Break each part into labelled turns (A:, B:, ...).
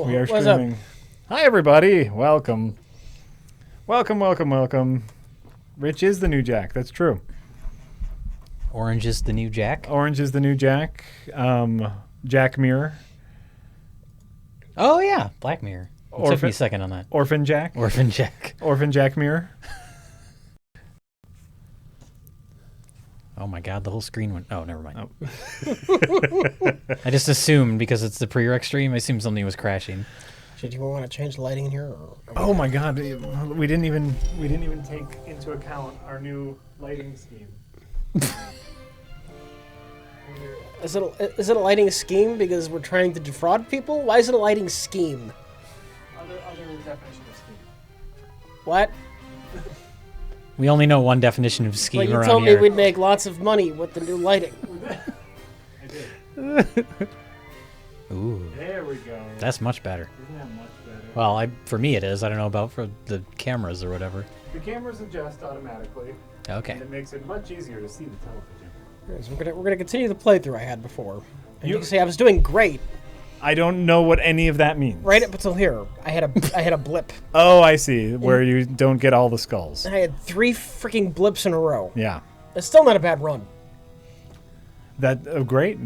A: We are
B: What's
A: streaming.
B: up?
A: Hi, everybody. Welcome. Welcome, welcome, welcome. Rich is the new Jack. That's true.
C: Orange is the new Jack.
A: Orange is the new Jack. Jack Mirror.
C: Oh, yeah. Black Mirror. It took me
A: Orphan,
C: a second on that.
A: Orphan Jack.
C: Orphan Jack.
A: Orphan Jack Mirror.
C: Oh, my God. The whole screen went... Oh, never mind.
A: Oh.
C: I just assumed, because it's the pre-rec stream, I assumed something was crashing.
B: Do you want to change the lighting in here?
A: Oh my God! We didn't even take into account our new lighting scheme.
B: Is it a lighting scheme because we're trying to defraud people? Why is it a lighting scheme?
A: Other definition of scheme.
B: What?
C: We only know one definition of scheme
B: Well, you
C: around
B: told me
C: here.
B: we'd make lots of money with the new lighting.
A: I did.
C: Ooh,
A: There we go.
C: that's much better.
A: Isn't that much better?
C: Well, for me it is. I don't know about for the cameras or whatever.
A: The cameras adjust automatically.
C: Okay.
A: And it makes it much easier to see the television.
B: So we're gonna continue the playthrough I had before. And you can see I was doing great
A: I don't know what any of that means.
B: right up until here. I had a blip.
A: Oh, I see. Where you don't get all the skulls.
B: I had 3 freaking blips in a row.
A: Yeah.
B: It's still not a bad run.
A: That great.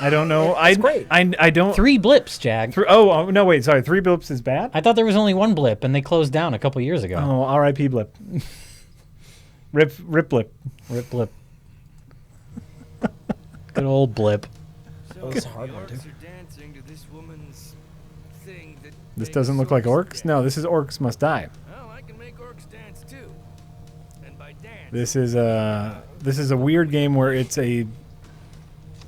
A: I don't know.
B: It's great.
A: I don't.
C: 3 blips, Jag.
A: No, wait. Sorry. 3 blips is bad.
C: I thought there was only 1 blip, and they closed down a couple years ago.
A: Oh, R.I.P. blip. Rip blip.
C: Rip blip. Good old blip.
B: Oh, it's a hard one, too.
A: This doesn't look like Orcs. No, this is Orcs Must Die.
D: Oh, I can make orcs dance too. And by dance,
A: This is a weird game where it's a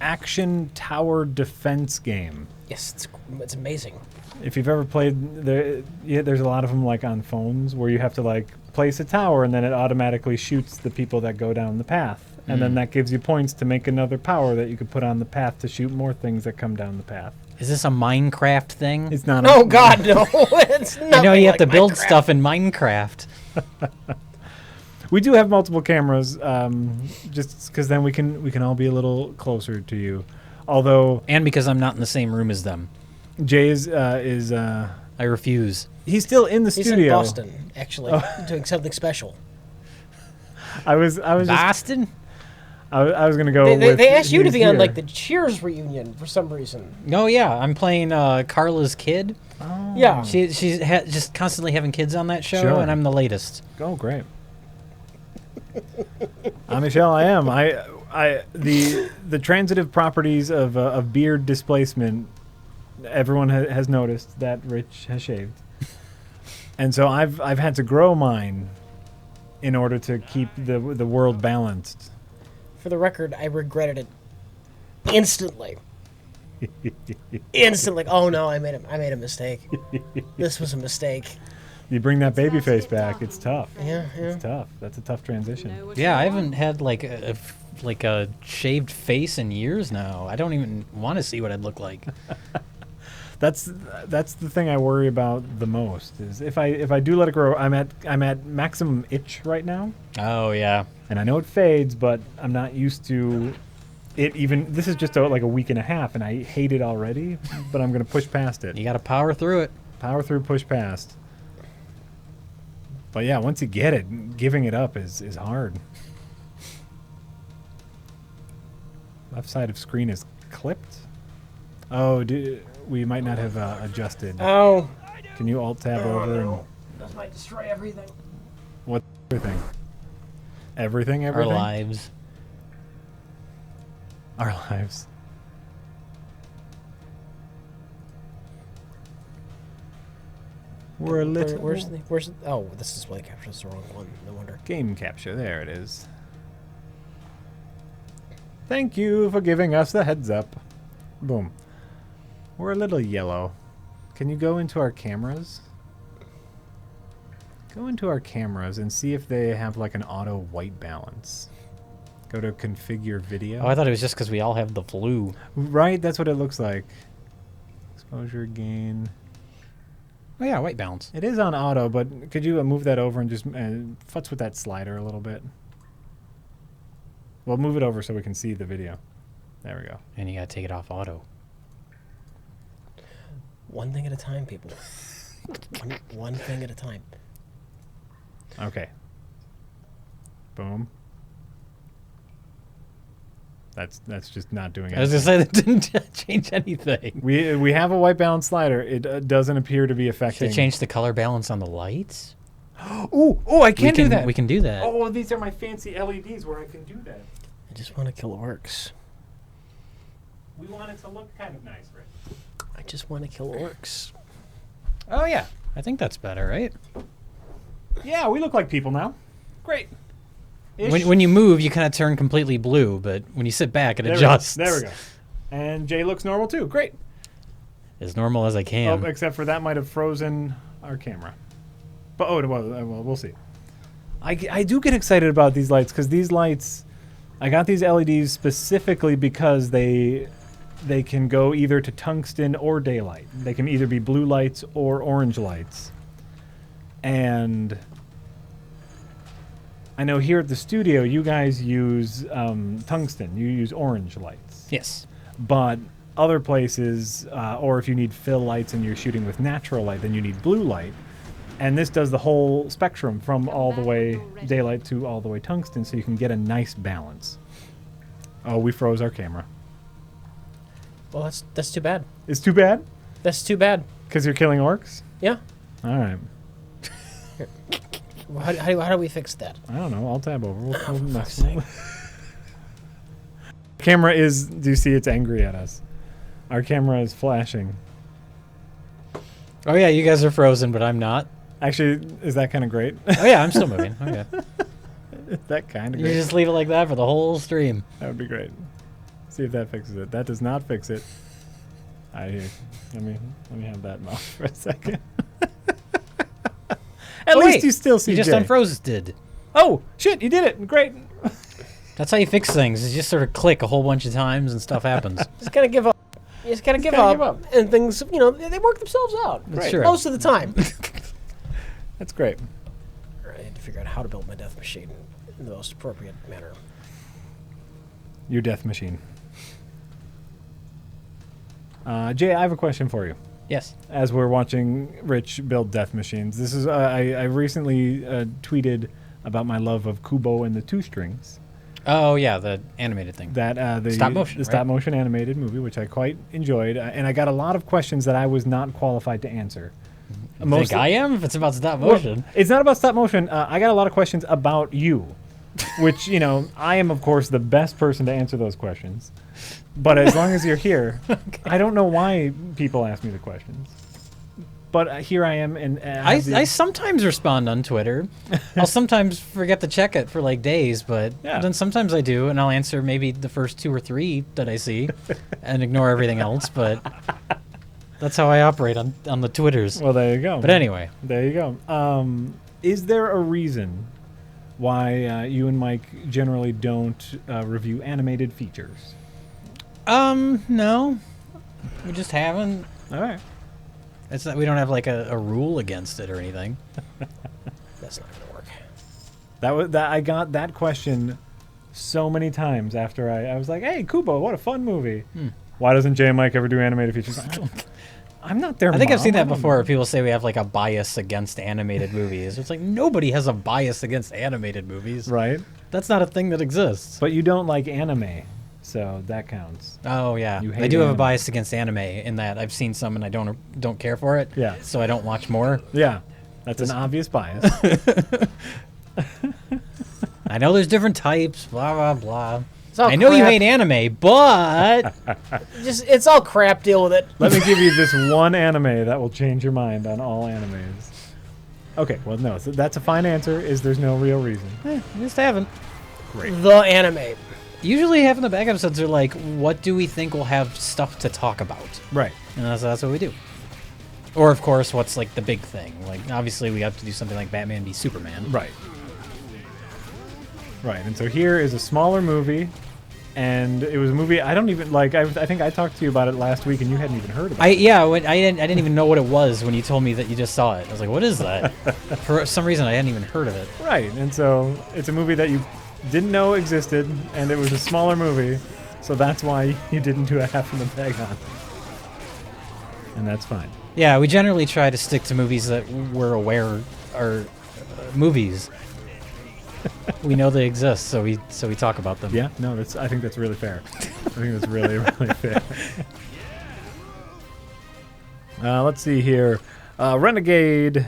A: action tower defense game.
B: Yes, it's amazing.
A: If you've ever played, there's a lot of them like on phones where you have to like place a tower and then it automatically shoots the people that go down the path. And then that gives you points to make another power that you could put on the path to shoot more things that come down the path.
C: Is this a Minecraft thing?
A: It's not.
B: Oh God, no! It's nothing
C: I know you have
B: like
C: to build
B: Minecraft.
C: stuff in Minecraft.
A: We do have multiple cameras, just because then we can all be a little closer to you. Although
C: And because I'm not in the same room as them.
A: Jay is
C: I refuse.
A: he's still in the
B: He's
A: studio.
B: in Boston, actually, doing something special.
A: I was just,
C: Boston?
A: I was gonna go.
B: They asked you to
A: he's
B: be on
A: here.
B: like the Cheers reunion for some reason.
C: Oh, yeah. I'm playing Carla's kid.
A: Oh,
B: Yeah.
C: She's just constantly having kids on that show,
A: Sure.
C: and I'm the latest.
A: Oh, great. Michelle, I am. The transitive properties of beard displacement. Everyone has noticed that Rich has shaved, and so I've had to grow mine in order to keep the world balanced.
B: For the record, I regretted it instantly. Instantly. Oh no, I made a mistake. This was a mistake.
A: You bring that baby face back, it's tough.
B: Yeah.
A: It's tough. That's a tough transition.
C: Yeah, I haven't had like a shaved face in years now. I don't even want to see what I'd look like.
A: That's the thing I worry about the most is if I do let it grow. I'm at maximum itch right now,
C: Oh, yeah.
A: and I know it fades, but I'm not used to it. Even this is just like a week and a half, and I hate it already. But I'm gonna push past it.
C: You got to power through it.
A: Power through, push past. But yeah, once you get it, giving it up is hard. Left side of screen is clipped. Oh, we might not have adjusted.
B: Oh.
A: Can you alt tab over and
B: This might destroy everything.
A: what everything? Everything.
C: Our lives.
A: Our lives. We're a little
B: Where's oh, this display captures the wrong one. No wonder.
A: game capture. There it is. Thank you for giving us the heads up. Boom. We're a little yellow. Can you go into our cameras? Go into our cameras and see if they have like an auto white balance. Go to configure video.
C: Oh, I thought it was just because we all have the flu.
A: Right, that's what it looks like. Exposure gain.
C: Oh, yeah, white balance.
A: It is on auto, but could you move that over and just futz with that slider a little bit? Well, move it over so we can see the video. There we go.
C: And you got to take it off auto.
B: One thing at a time, people. One thing at a time.
A: Okay. Boom. That's just not doing
C: I was
A: anything.
C: gonna say that didn't change anything.
A: We have a white balance slider. It doesn't appear to be
C: Should
A: affecting.
C: I change the color balance on the lights?
A: Oh, I can do that.
C: We can do that.
A: Oh, these are my fancy LEDs where I can do that.
B: I just want to kill orcs.
A: We want it to look kind of nice, right?
B: I just want to kill orcs.
C: Oh yeah, I think that's better, right?
A: Yeah, we look like people now. Great.
C: When you move, you kind of turn completely blue, but when you sit back, it adjusts.
A: There we go. And Jay looks normal too. Great.
C: As normal as I can.
A: Oh, except for that might have frozen our camera. But well, we'll see. I do get excited about these lights because these lights, I got these LEDs specifically because they can go either to tungsten or daylight. They can either be blue lights or orange lights. And I know here at the studio, you guys use tungsten. You use orange lights.
C: Yes.
A: But other places, or if you need fill lights and you're shooting with natural light, then you need blue light. And this does the whole spectrum from all the way daylight to all the way tungsten, so you can get a nice balance. Oh, we froze our camera.
B: Well, that's too bad.
A: It's too bad?
B: That's too bad.
A: Because you're killing orcs?
B: Yeah.
A: All right.
B: Well, how do we fix that?
A: I don't know. I'll tab over. We'll mess with it. Camera is... Do you see it's angry at us? Our camera is flashing.
C: Oh yeah, you guys are frozen, but I'm not.
A: Actually, is that kind of great?
C: Oh yeah, I'm still moving. Okay.
A: Is that kind of
C: You
A: great?
C: just leave it like that for the whole stream.
A: That would be great. See if that fixes it. That does not fix it. Let me have that mouse for a second. At least
C: wait,
A: you still see
C: You just
A: Jay.
C: unfroze did.
A: Oh, shit, you did it. Great.
C: That's how you fix things. You just sort of click a whole bunch of times and stuff happens.
B: Just gotta give up. You just gotta give
A: gotta
B: up,
A: give up.
B: and things, they work themselves out.
C: That's true.
B: Most of the time.
A: That's great.
B: I had to figure out how to build my death machine in the most appropriate manner.
A: Your death machine. Jay, I have a question for you.
C: Yes.
A: As we're watching Rich build death machines, this is I recently tweeted about my love of Kubo and the Two Strings.
C: Oh yeah, the animated thing.
A: That the
C: Stop motion,
A: the
C: right?
A: stop motion animated movie, which I quite enjoyed, and I got a lot of questions that I was not qualified to answer.
C: You think I am? If it's about stop motion.
A: Well, it's not about stop motion. I got a lot of questions about you, which I am of course the best person to answer those questions. But as long as you're here, I don't know why people ask me the questions. But here I am, and
C: I sometimes respond on Twitter. I'll sometimes forget to check it for like days, but
A: Yeah.
C: then sometimes I do, and I'll answer maybe the first 2 or 3 that I see, and ignore everything else. But that's how I operate on the Twitters.
A: Well, there you go.
C: But anyway,
A: There you go. Is there a reason why you and Mike generally don't review animated features?
C: no, we just haven't.
A: All right.
C: It's not, we don't have like a rule against it or anything.
B: That's not gonna work.
A: I got that question so many times after I was like, "Hey, Kubo, what a fun movie." Why doesn't Jay and Mike ever do animated features? I'm not their
C: I think I've
A: mom.
C: seen
A: I
C: that
A: don't
C: before.
A: know.
C: Where people say we have like a bias against animated movies. It's like nobody has a bias against animated movies.
A: Right?
C: That's not a thing that exists.
A: But you don't like anime, so that counts.
C: Oh yeah,
A: You
C: I
A: hate
C: do have a
A: anime.
C: bias against anime in that I've seen some and I don't care for it.
A: Yeah.
C: So I don't watch more.
A: Yeah, that's an obvious bias.
C: I know there's different types. Blah blah blah.
B: It's all
C: I know you
B: crap.
C: hate anime, but
B: It's all crap. Deal with it.
A: Let me give you this one anime that will change your mind on all animes. Okay, well, no, so that's a fine answer. There's no real reason.
C: just haven't.
B: The anime.
C: Usually, half of the back episodes are like, what do we think will have stuff to talk about?
A: Right.
C: And that's what we do. Or, of course, what's like the big thing? Like, obviously, we have to do something like Batman v Superman.
A: Right. Right, and so here is a smaller movie, and it was a movie I don't even like. I think I talked to you about it last week, and you hadn't even heard about it.
C: I didn't even know what it was when you told me that you just saw it. I was like, what is that? For some reason, I hadn't even heard of it.
A: Right, and so it's a movie that you didn't know existed, and it was a smaller movie, so that's why you didn't do a half in the bag on. and that's fine.
C: Yeah, we generally try to stick to movies that we're aware are movies. We know they exist, so we talk about them.
A: Yeah, no, I think that's really fair. I think that's really, really fair. Let's see here. Renegade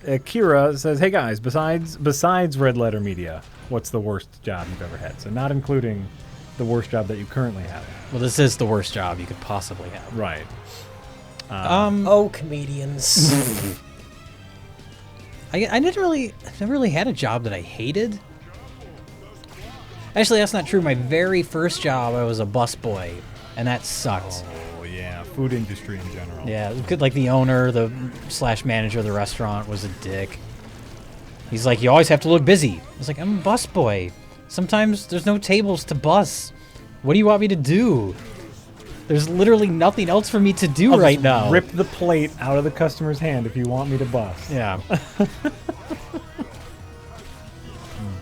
A: Kira says, "Hey guys, besides Red Letter Media, what's the worst job you've ever had?" So not including the worst job that you currently have.
C: Well, this is the worst job you could possibly have.
A: Right.
B: Oh, comedians.
C: I never really had a job that I hated. Actually, that's not true. My very first job, I was a busboy, and that sucked.
A: Oh yeah, food industry in general.
C: Yeah, it was good, like the owner, the / manager of the restaurant was a dick. He's like, "You always have to look busy." I was like, "I'm a busboy. Sometimes there's no tables to bus. What do you want me to do? There's literally nothing else for me to do right now."
A: Rip the plate out of the customer's hand if you want me to bust.
C: Yeah.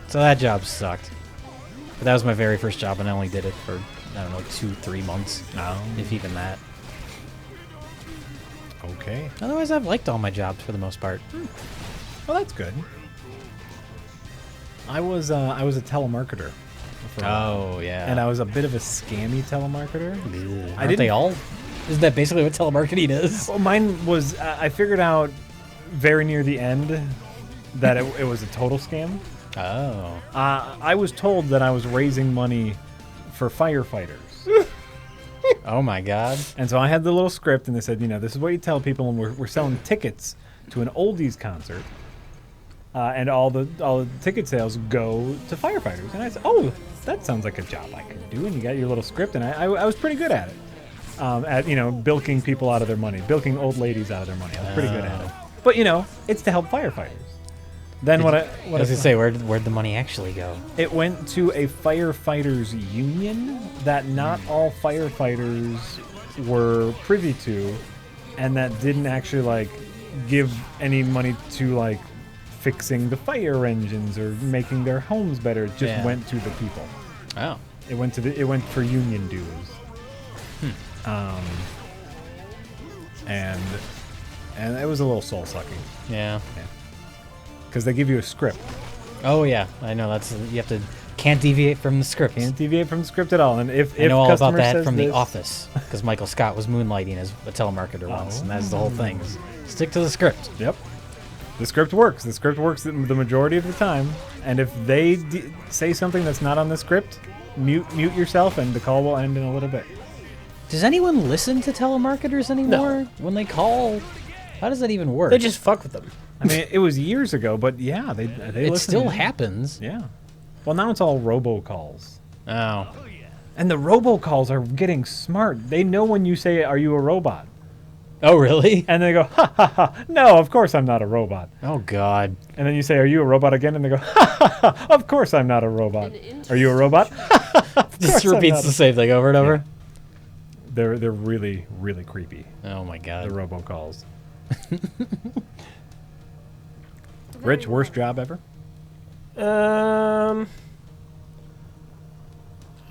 C: So that job sucked. But that was my very first job, and I only did it for, I don't know, 2-3 months. If even that.
A: Okay.
C: Otherwise, I've liked all my jobs for the most part.
A: Well, that's good. I was a telemarketer. For a while.
C: Oh, yeah.
A: And I was a bit of a scammy telemarketer.
C: Aren't they all? Isn't that basically what telemarketing is?
A: Well, mine was. I figured out very near the end that it was a total scam.
C: Oh.
A: I was told that I was raising money for firefighters.
C: Oh my god.
A: And so I had the little script, and they said, this is what you tell people, and we're selling tickets to an oldies concert, and all the ticket sales go to firefighters. And I said, oh, that sounds like a job I could do. And you got your little script, and I was pretty good at it. At bilking people out of their money, bilking old ladies out of their money. I was pretty good at it. But it's to help firefighters. Then
C: I was gonna say, where'd the money actually go?
A: It went to a firefighters union that not all firefighters were privy to, and that didn't actually give any money to fixing the fire engines or making their homes better. It just went to the people.
C: Oh.
A: It went for union dues. And it was a little soul sucking.
C: Yeah.
A: Because they give you a script.
C: Oh yeah, I know. Can't deviate from the script.
A: Can't deviate from the script at all. And if
C: I know all about
A: customer
C: that
A: says
C: from
A: this,
C: The Office, because Michael Scott was moonlighting as a telemarketer once, and that's the whole thing. Is stick to the script.
A: Yep. The script works. The script works the majority of the time. And if they say something that's not on the script, mute yourself, and the call will end in a little bit.
C: Does anyone listen to telemarketers anymore? When they call, how does that even work?
B: They just fuck with them.
A: I mean, it was years ago, but yeah, they
C: It
A: listen.
C: still happens.
A: Yeah. Well, now it's all robocalls.
C: Oh.
A: And the robocalls are getting smart. They know when you say, "Are you a robot?"
C: Oh, really?
A: And they go, "Ha ha ha! No, of course I'm not a robot."
C: Oh, God.
A: And then you say, "Are you a robot?" again, and they go, "Ha ha ha! Of course I'm not a robot." "Are you a robot?"
C: Just repeats the same thing over and over.
A: They're really, really creepy.
C: Oh my God.
A: The robocalls. Rich, worst job ever?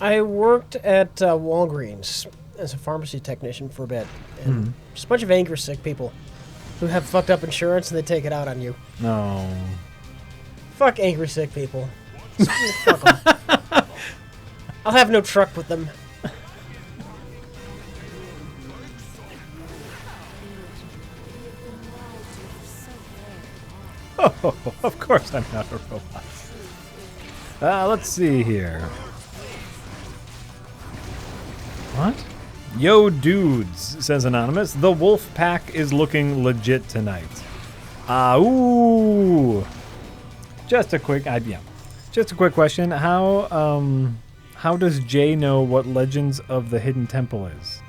B: I worked at Walgreens as a pharmacy technician for a bit, and just a bunch of angry sick people who have fucked up insurance and they take it out on you.
A: No.
B: Fuck angry sick people. Fuck 'em. I'll have no truck with them.
A: Oh, of course I'm not a robot. Let's see here. What? Yo, dudes, says Anonymous. The wolf pack is looking legit tonight. Ooh. Just a quick question. How does Jay know what Legends of the Hidden Temple is?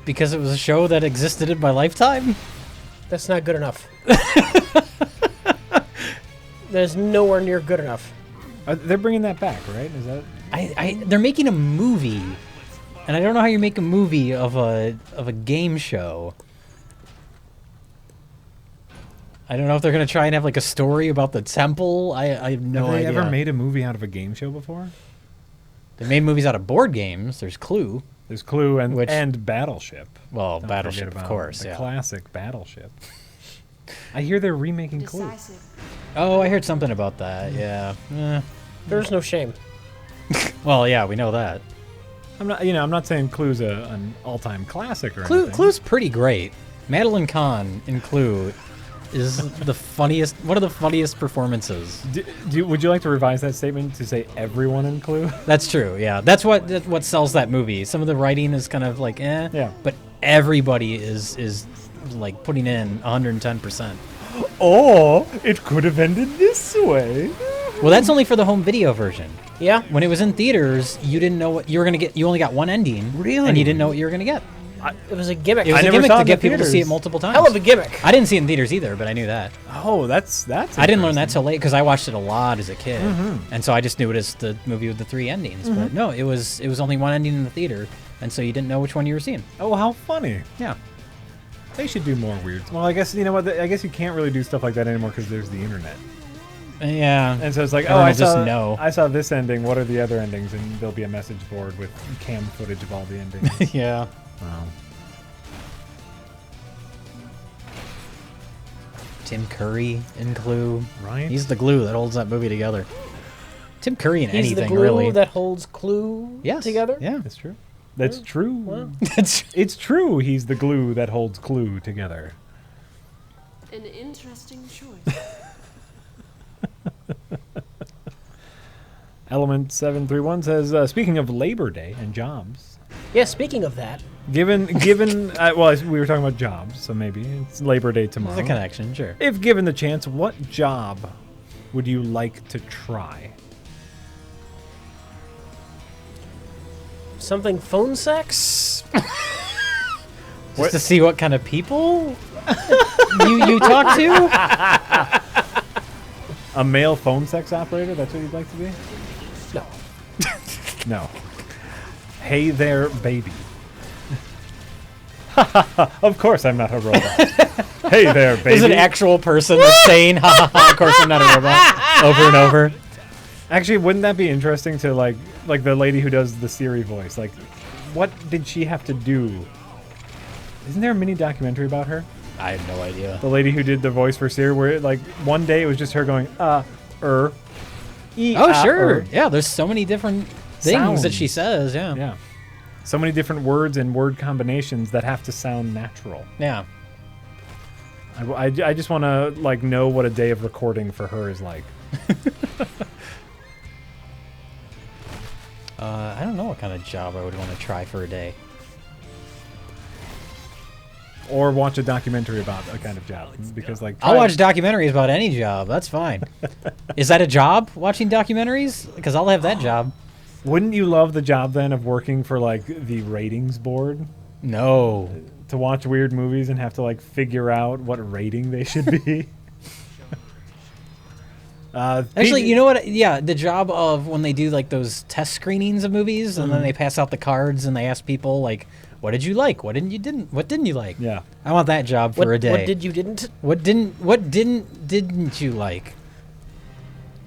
C: Because it was a show that existed in my lifetime?
B: That's not good enough. There's nowhere near good enough.
A: They're bringing that back, right? Is that?
C: They're making a movie, and I don't know how you make a movie of a game show. I don't know if they're gonna try and have a story about the temple. I have no idea.
A: Have they ever made a movie out of a game show before?
C: They made movies out of board games. There's Clue.
A: There's Clue and
C: Which-
A: and Battleship.
C: Well,
A: Don't
C: Battleship,
A: forget
C: of
A: about
C: course.
A: the
C: Yeah.
A: classic Battleship. I hear they're remaking Clue.
E: Decisive.
C: Oh, I heard something about that. Yeah.
B: There's no shame.
C: Well, yeah, we know that.
A: I'm not saying Clue's an all-time classic or
C: Clue,
A: anything.
C: Clue's pretty great. Madeline Kahn in Clue is the funniest, one of the funniest performances.
A: Would you like to revise that statement to say everyone in Clue?
C: That's true. Yeah, that's what sells that movie. Some of the writing is kind of like
A: Yeah.
C: but everybody is like putting in 110%.
A: Oh, it could have ended this way.
C: Well, that's only for the home video version.
B: Yeah.
C: When it was in theaters, you didn't know what you were gonna get. You only got one ending,
A: Really?
C: and you didn't know what you were gonna get.
B: It was a gimmick.
C: It was
A: I
C: a
A: never
C: gimmick
A: saw it
C: to
A: in
C: get
A: the
C: people to see it
A: theaters.
C: multiple times.
B: Hell of a gimmick.
C: I didn't see it in theaters either, but I knew that.
A: Oh, that's.
C: I didn't learn that till late because I watched it a lot as a kid,
A: Mm-hmm.
C: and so I just knew it as the movie with the 3 endings. But no, it was only one ending in the theater, and so you didn't know which one you were seeing.
A: Oh, how funny.
C: Yeah.
A: They should do more weird. Well, I guess you know what. I guess you can't really do stuff like that anymore because there's the internet.
C: Yeah.
A: And so it's like,
C: Everyone
A: I
C: will just
A: saw,
C: know.
A: I saw this ending. What are the other endings? And there'll be a message board with cam footage of all the endings.
C: Yeah.
A: Wow.
C: Tim Curry in Clue.
A: Right?
C: He's the glue that holds that movie together. Tim Curry in
B: He's
C: anything,
B: the glue
C: really.
B: that holds Clue
C: Yes.
B: together.
C: Yeah.
A: That's true. That's true.
B: Wow.
C: That's
A: It's true. He's the glue that holds Clue together.
E: An interesting choice.
A: Element 731 says, speaking of Labor Day and jobs,
B: Yeah, speaking of that,
A: given well, we were talking about jobs, so maybe it's Labor Day tomorrow.
C: There's a connection, sure.
A: If given the chance, what job would you like to try?
B: something phone sex?
C: Just to see what kind of people you talk to?
A: A male phone sex operator? That's what you'd like to be?
B: No.
A: No. Hey there, baby. Of course I'm not a robot. Hey there, baby.
C: Is an actual person that's saying, ha ha ha, of course I'm not a robot, over and over.
A: Actually, wouldn't that be interesting to like the lady who does the Siri voice? Like, what did she have to do? Isn't there a mini documentary about her?
C: I have no idea.
A: The lady who did the voice for Siri, where like one day it was just her going,
C: Oh, sure. Yeah, there's so many different things that she
A: Sounds.
C: says, yeah.
A: Yeah. So many different words and word combinations that have to sound natural.
C: Yeah.
A: I just want to like know what a day of recording for her is like.
C: I don't know what kind of job I would want to try for a day.
A: Or watch a documentary about a kind of job, because like
C: I'll watch documentaries about any job. That's fine. Is that a job, watching documentaries? Because I'll have that job.
A: Wouldn't you love the job then of working for like the ratings board
C: No.
A: to watch weird movies and have to like figure out what rating they should be?
C: Actually, you know what? Yeah, the job of when they do like those test screenings of movies, and then they pass out the cards and they ask people like, "What did you like? What didn't you like?"
A: Yeah.
C: I want that job for a day.
B: What did you didn't?
C: What didn't you like?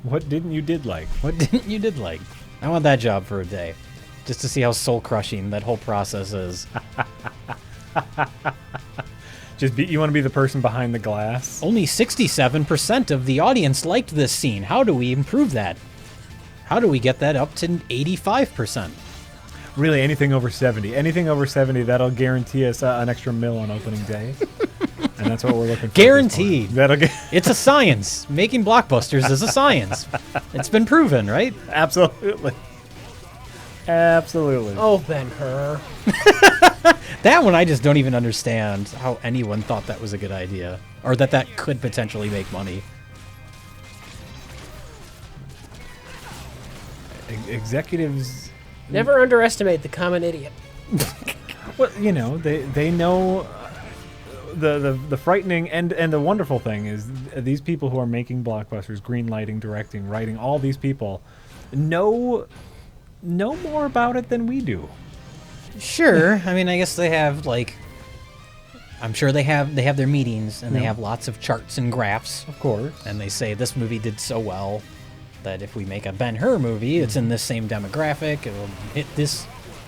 A: What didn't you did like?
C: What didn't you did like? I want that job for a day, just to see how soul crushing that whole process is.
A: You want to be the person behind the glass?
C: Only 67% of the audience liked this scene. How do we improve that? How do we get that up to 85%?
A: Really, anything over 70. Anything over 70, that'll guarantee us an extra $1 on opening day. And that's what we're looking for.
C: Guaranteed.
A: That'll get
C: It's a science. Making blockbusters is a science. It's been proven, right?
A: absolutely. Absolutely.
B: Oh, Ben-Hur.
C: That one I just don't even understand how anyone thought that was a good idea, or that could potentially make money.
A: Executives,
B: Never underestimate the common idiot.
A: well, you know, they know the frightening and the wonderful thing is these people who are making blockbusters, green lighting, directing, writing, all these people know more about it than we do.
C: Sure. I mean, I guess they have like, I'm sure they have their meetings and they have lots of charts and graphs,
A: Of course.
C: and they say this movie did so well that if we make a Ben-Hur movie, it's in this same demographic, it'll hit this,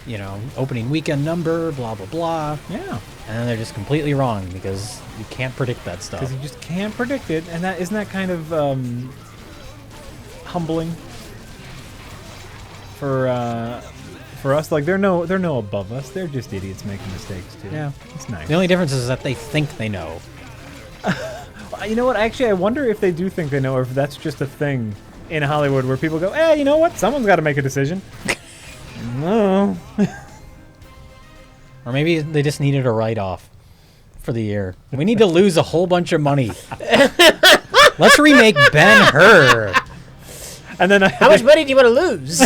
C: you know, opening weekend number, blah, blah, blah.
A: Yeah.
C: And then they're just completely wrong because you can't predict that stuff.
A: Because you just can't predict it, and isn't that kind of humbling for us? Like they're no above us. They're just idiots making mistakes too.
C: Yeah.
A: It's nice.
C: The only difference is that they think they know.
A: You know what? Actually, I wonder if they do think they know, or if that's just a thing in Hollywood where people go, "Hey, you know what? Someone's got to make a decision." No.
C: Or maybe they just needed a write-off for the year. We need to lose a whole bunch of money. Let's remake Ben-Hur.
A: And then
B: How much money do you want to lose?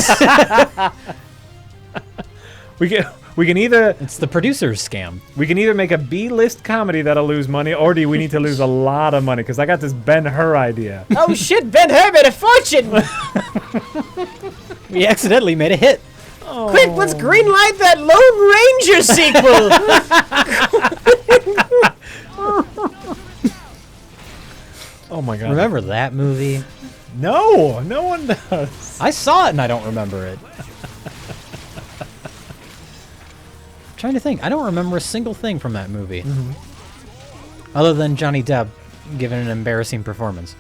A: we can either
C: It's the producer's scam.
A: make a B-list comedy that'll lose money, or do we need to lose a lot of money? Because I got this Ben-Hur idea.
B: Oh shit, Ben-Hur made a fortune!
C: We accidentally made a hit.
B: Quick, let's greenlight that Lone Ranger sequel!
A: Oh my god.
C: Remember that movie?
A: No, no one does.
C: I saw it and I don't remember it. I'm trying to think. I don't remember a single thing from that movie. Other than Johnny Depp giving an embarrassing performance.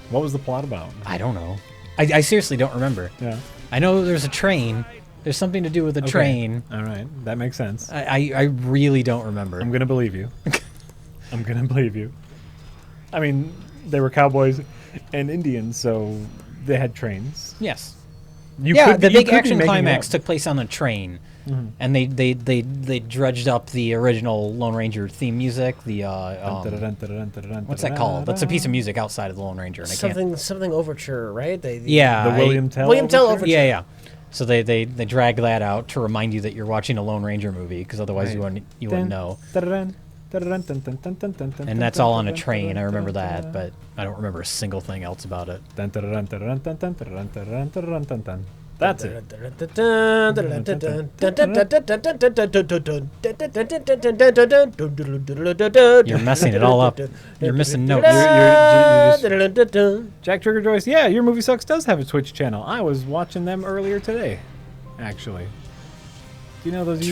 A: What was the plot about?
C: I don't know. I seriously don't remember.
A: Yeah.
C: I know there's a train. There's something to do with a train.
A: All right, that makes sense.
C: I really don't remember.
A: I'm gonna believe you. I'm gonna believe you. I mean, they were cowboys and Indians, so they had trains.
C: Yes.
A: You
C: Yeah,
A: could
C: the
A: be- you
C: big
A: could be
C: action
A: making it
C: climax
A: up.
C: took place on the train, and they dredged up the original Lone Ranger theme music. The what's that called? That's a piece of music outside of the Lone Ranger. And I can't.
B: something overture, right?
C: Yeah,
A: The William Tell.
B: William Tell
A: overture?
B: overture.
C: Yeah, yeah. So they drag that out to remind you that you're watching a Lone Ranger movie, because otherwise you wouldn't know. And that's all on a train. I remember that, but I don't remember a single thing else about it.
A: That's it.
C: You're messing it all up. You're missing notes.
A: Jack Trigger Joyce, yeah, Your Movie Sucks does have a Twitch channel. I was watching them earlier today, actually. Do you know those?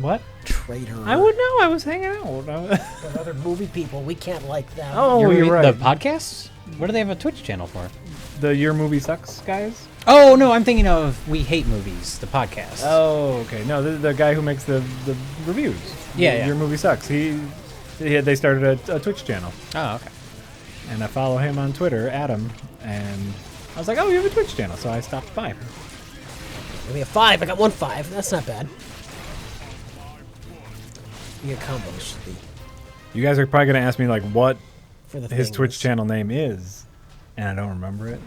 A: What?
B: Traitor.
A: I would know. I was hanging out.
B: They're other movie people. We can't like them.
A: Oh,
C: You're
A: you're right.
C: The podcasts? What do they have a Twitch channel for?
A: The Your Movie Sucks guys?
C: Oh, no, I'm thinking of We Hate Movies, the podcast.
A: Oh, okay. No, the guy who makes the reviews.
C: Yeah.
A: Your Movie Sucks. They started a Twitch channel.
C: Oh, okay.
A: And I follow him on Twitter, Adam, and I was like, oh, you have a Twitch channel, so I stopped by.
B: Give me a 5. I got 1 5. That's not bad. You get combos
A: You guys are probably going to ask me, like, what
B: for the
A: his
B: thing
A: Twitch
B: is-
A: channel name is, and I don't remember it,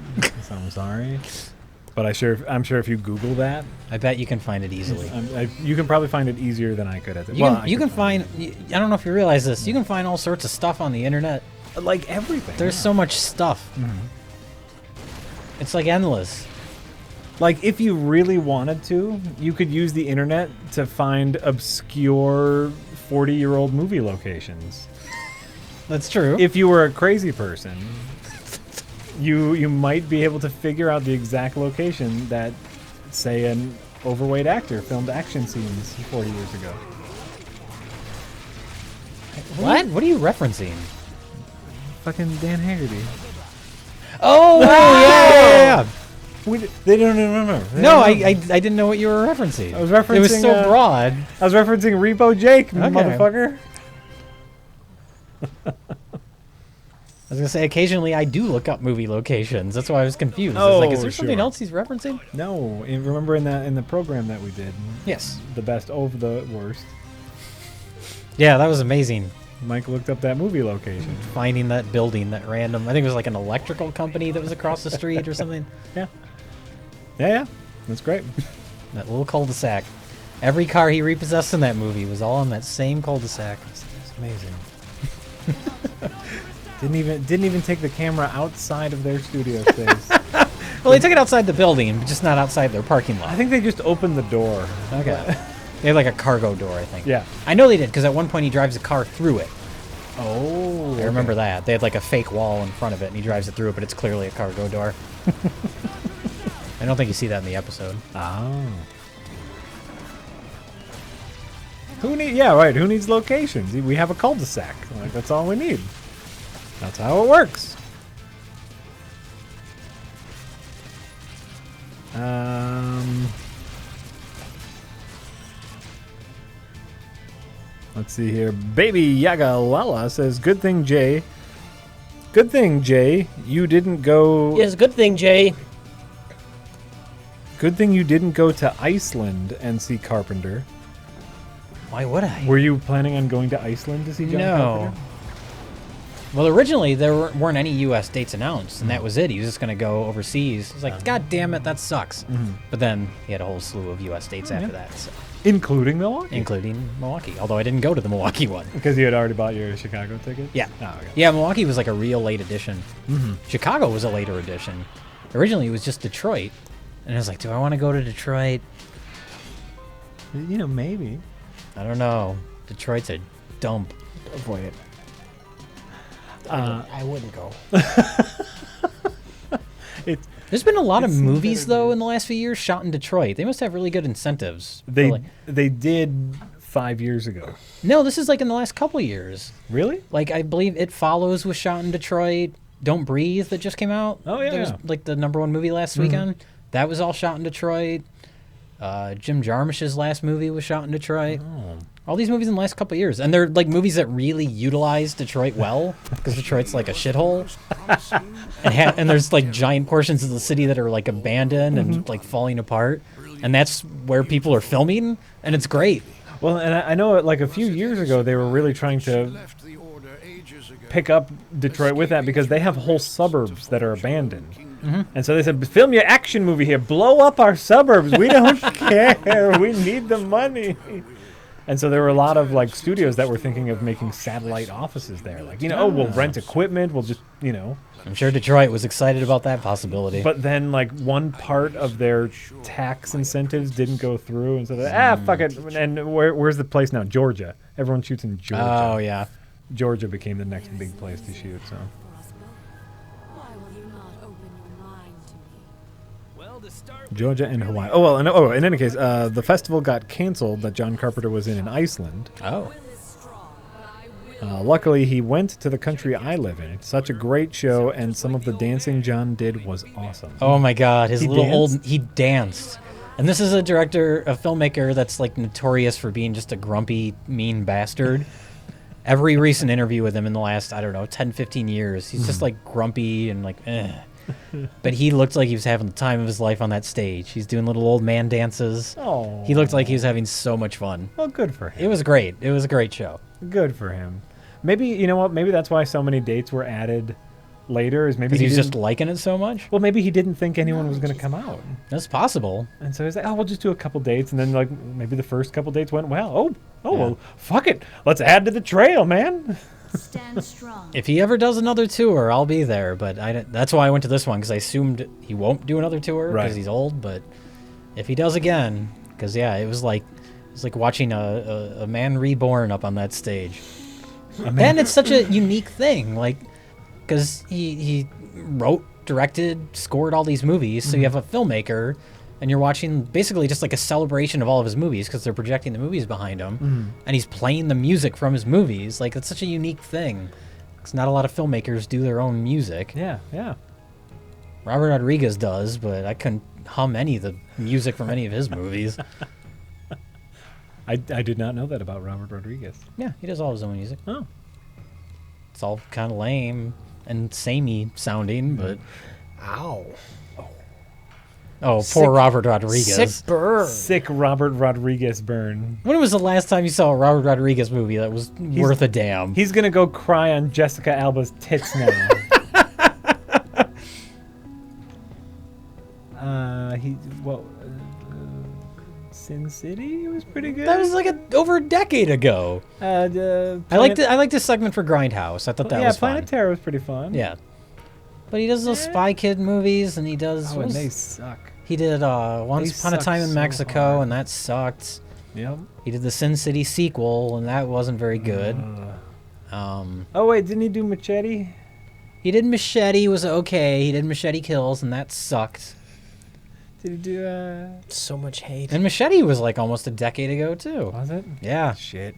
A: so I'm sorry. But I'm sure if you Google that,
C: I bet you can find it easily.
A: you can probably find it easier than I could.
C: You can find, I don't know if you realize this, you can find all sorts of stuff on the internet.
A: like everything.
C: There's so much stuff. It's like endless.
A: Like, if you really wanted to, you could use the internet to find obscure 40-year-old movie locations.
C: That's true.
A: If you were a crazy person, you might be able to figure out the exact location that, say, an overweight actor filmed action scenes 40 years ago.
C: What are you referencing?
A: Fucking Dan Haggerty.
C: Oh, yeah.
A: They don't even remember.
C: No, I didn't know what you were referencing.
A: I was referencing.
C: It was so broad.
A: I was referencing Repo Jake,
C: Okay.
A: motherfucker.
C: I was gonna say occasionally I do look up movie locations. That's why I was confused. I was
A: Oh,
C: like, is there something
A: sure.
C: else he's referencing?
A: No, remember in the program that we did,
C: Yes.
A: the best over the worst.
C: Yeah, that was amazing.
A: Mike looked up that movie location.
C: Finding that building, that random. I think it was like an electrical company that was across the street or something.
A: Yeah, that's great.
C: That little cul-de-sac. Every car he repossessed in that movie was all on that same cul-de-sac.
A: It's amazing. didn't even take the camera outside of their studio space.
C: Well, they took it outside the building, but just not outside their parking lot.
A: I think they just opened the door.
C: Okay. They had like a cargo door, I think.
A: Yeah.
C: I know they did, because at one point he drives a car through it.
A: Oh,
C: I remember that. They had like a fake wall in front of it, and he drives it through it, but it's clearly a cargo door. I don't think you see that in the episode.
A: Oh. Who need? Yeah, right. Who needs locations? We have a cul-de-sac. Like that's all we need. That's how it works. Let's see here. Baby Yaga Lala says, "Good thing, Jay. Good thing, Jay. You didn't go.
B: Yes, good thing, Jay.
A: Good thing you didn't go to Iceland and see Carpenter.
C: Why would I?
A: Were you planning on going to Iceland to see John Carpenter?
C: Well, originally there weren't any U.S. dates announced, and that was it. He was just going to go overseas. It's like, God damn it, that sucks. But then he had a whole slew of U.S. dates after that, so.
A: Including Milwaukee.
C: Including Milwaukee. Although I didn't go to the Milwaukee one.
A: Because you had already bought your Chicago ticket?
C: Yeah.
A: Oh, okay.
C: Yeah, Milwaukee was like a real late edition. Chicago was a later edition. Originally, it was just Detroit. And I was like, do I want to go to Detroit?
A: You know, maybe.
C: I don't know. Detroit's a dump.
B: Avoid it. I wouldn't go.
C: There's been a lot of
A: It's
C: movies, though,
A: better.
C: in the last few years shot in Detroit. They must have really good incentives. for,
A: They
C: like-
A: they did 5 years ago.
C: No, this is like in the last couple years.
A: Really?
C: Like, I believe It Follows was shot in Detroit. Don't Breathe that just came out.
A: Oh, yeah,
C: That was
A: yeah.
C: like the #1 movie last weekend. That was all shot in Detroit. Jim Jarmusch's last movie was shot in Detroit.
A: Oh.
C: All these movies in the last couple of years. And they're like movies that really utilize Detroit well, because Detroit's like a shithole. and there's like giant portions of the city that are like abandoned and like falling apart. And that's where people are filming, and it's great.
A: Well, and I know like a few years ago they were really trying to pick up Detroit with that because they have whole suburbs that are abandoned. And so they said, film your action movie here. Blow up our suburbs. We don't care. We need the money. And so there were a lot of like studios that were thinking of making satellite offices there. Like, you know, oh, we'll rent equipment. We'll just, you know.
C: I'm sure Detroit was excited about that possibility.
A: But then like one part of their tax incentives didn't go through. And so they, fuck it. And where's the place now? Georgia. Everyone shoots in Georgia.
C: Oh, yeah.
A: Georgia became the next big place to shoot, so.
E: Why will you not open your mind to me?
D: Well, to start
A: Georgia and Hawaii. In any case, the festival got canceled that John Carpenter was in Iceland.
C: Oh.
A: Luckily, he went to the country I live in. It's such a great show, and some of the dancing John did was awesome.
C: Oh, my God. His
A: He
C: little
A: danced?
C: he danced. And this is a filmmaker that's like notorious for being just a grumpy, mean bastard. Every recent interview with him in the last, 10, 15 years, he's just like grumpy and like, eh. But he looked like he was having the time of his life on that stage. He's doing little old man dances.
A: Oh.
C: He looked like he was having so much fun.
A: Well, good for him.
C: It was great. It was a great show.
A: Good for him. Maybe, you know what? Maybe that's why so many dates were added later. Is maybe
C: Because he was
A: didn't-
C: just liking it so much.
A: Well, maybe he didn't think anyone was going to come out.
C: That's possible.
A: And so he's like, oh, we'll just do a couple dates. And then, like, maybe the first couple dates went well. Oh,
C: Yeah.
A: well, fuck it. Let's add to the trail, man.
F: Stand strong.
C: If he ever does another tour, I'll be there. But that's why I went to this one, because I assumed he won't do another tour because
A: Right.
C: he's old. But if he does again, because yeah, it was like watching a man reborn up on that stage. And it's such a unique thing, like, because he wrote, directed, scored all these movies. So you have a filmmaker, and you're watching basically just like a celebration of all of his movies because they're projecting the movies behind him, and he's playing the music from his movies. Like, it's such a unique thing. Because not a lot of filmmakers do their own music.
A: Yeah, yeah.
C: Robert Rodriguez does, but I couldn't hum any of the music from any of his movies.
A: I did not know that about Robert Rodriguez.
C: Yeah, he does all his own music.
A: Oh.
C: It's all kind of lame and samey sounding, but
B: Ow.
C: oh,
B: Sick-
C: poor Robert Rodriguez.
B: Sick burn.
A: Sick Robert Rodriguez burn.
C: When was the last time you saw a Robert Rodriguez movie that was worth a damn?
A: He's going to go cry on Jessica Alba's tits now. Sin City was pretty good.
C: That was like over a decade ago. I liked this segment for Grindhouse. I thought that was
A: Planet
C: fun.
A: Terror was pretty fun.
C: Yeah. But he does those Spy Kid movies, and he does.
A: Oh,
C: what
A: and
C: was-
A: they suck.
C: he did Once Upon a
A: suck
C: Time in
A: so
C: Mexico,
A: hard.
C: and that sucked.
A: Yep.
C: He did the Sin City sequel, and that wasn't very good.
A: Oh wait, didn't he do Did he do?
B: So much hate.
C: And Machete was like almost a decade ago too.
A: Was it?
C: Yeah.
A: Shit.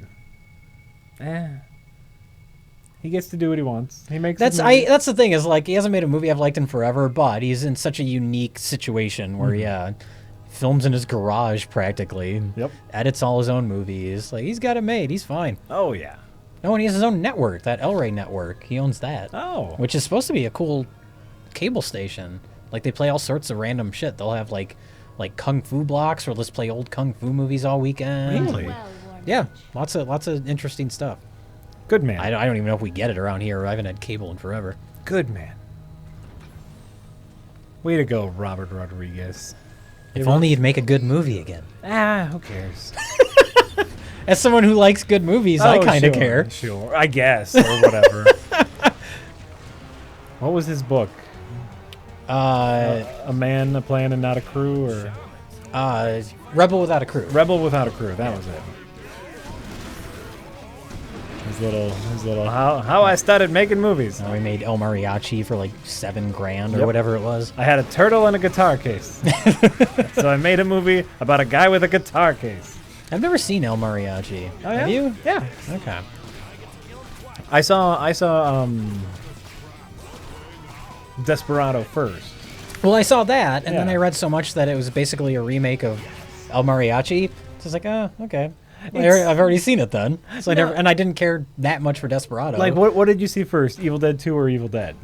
A: He gets to do what he wants. He makes.
C: That's the thing is like he hasn't made a movie I've liked in forever, but he's in such a unique situation where films in his garage practically.
A: Yep.
C: Edits all his own movies. Like he's got it made. He's fine.
A: Oh yeah.
C: No, and he has his own network, that El Rey network. He owns that.
A: Oh.
C: Which is supposed to be a cool cable station. Like they play all sorts of random shit. They'll have like kung fu blocks where let's play old kung fu movies all weekend.
A: Really?
E: Well-worn
C: Yeah,
E: lunch.
C: lots of interesting stuff.
A: Good man.
C: I don't even know if we get it around here. I haven't had cable in forever.
A: Good man. Way to go, Robert Rodriguez.
C: If only you'd make a good movie again.
A: Who cares?
C: As someone who likes good movies, I kind of
A: sure,
C: care.
A: Sure, I guess, or whatever. What was his book? A Man, a Plan, and Not a Crew, or
C: Rebel Without a Crew.
A: Rebel Without a Crew. That was it. His little how I started making movies.
C: We made El Mariachi for like $7,000 or
A: Yep.
C: whatever it was.
A: I had a turtle and a guitar case, so I made a movie about a guy with a guitar case.
C: I've never seen El Mariachi.
A: Oh,
C: Have
A: yeah?
C: you?
A: Yeah.
C: Okay.
A: I saw Desperado first.
C: Well, I saw that, and then
A: Yeah.
C: I read so much that it was basically a remake of El Mariachi. So I was like, oh, okay. I've already seen it then. So I didn't care that much for Desperado.
A: Like, what did you see first, Evil Dead 2 or Evil Dead?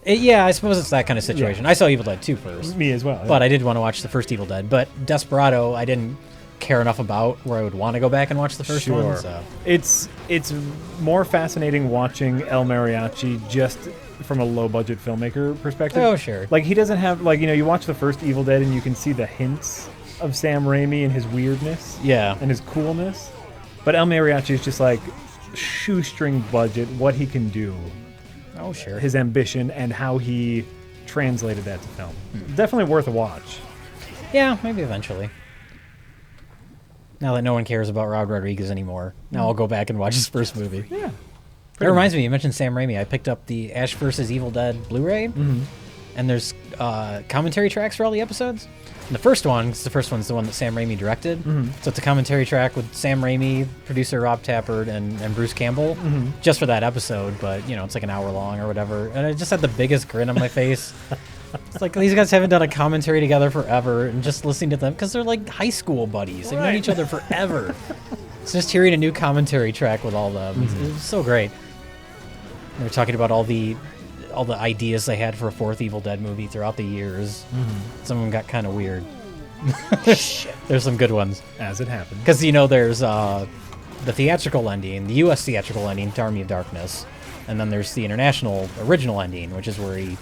C: Yeah, I suppose it's that kind of situation. I saw Evil Dead 2 first,
A: Me as well.
C: but I did want to watch the first Evil Dead. But Desperado, I didn't care enough about where I would want to go back and watch the first one. So.
A: It's more fascinating watching El Mariachi just from a low budget filmmaker perspective.
C: Oh, sure.
A: Like he doesn't have you watch the first Evil Dead and you can see the hints of Sam Raimi and his weirdness
C: Yeah.
A: and his coolness. But El Mariachi is just like shoestring budget, what he can do,
C: Oh, sure.
A: his ambition, and how he translated that to film. Definitely worth a watch.
C: Yeah, maybe eventually. Now that no one cares about Robert Rodriguez anymore, now I'll go back and watch his first movie.
A: Yeah.
C: That reminds me, you mentioned Sam Raimi. I picked up the Ash vs. Evil Dead Blu-ray, and there's commentary tracks for all the episodes. And the first one's the one that Sam Raimi directed. So it's a commentary track with Sam Raimi, producer Rob Tappert, and Bruce Campbell, just for that episode. But, it's like an hour long or whatever. And I just had the biggest grin on my face. It's like these guys haven't done a commentary together forever, and just listening to them, because they're like high school buddies. They've known each other forever. It's just hearing a new commentary track with all of them. It was so great. They were talking about all the ideas they had for a fourth Evil Dead movie throughout the years. Some of them got kind of weird. There's some good ones.
A: As it happens.
C: Because, there's the theatrical ending, the U.S. theatrical ending to Army of Darkness. And then there's the international original ending, which is where he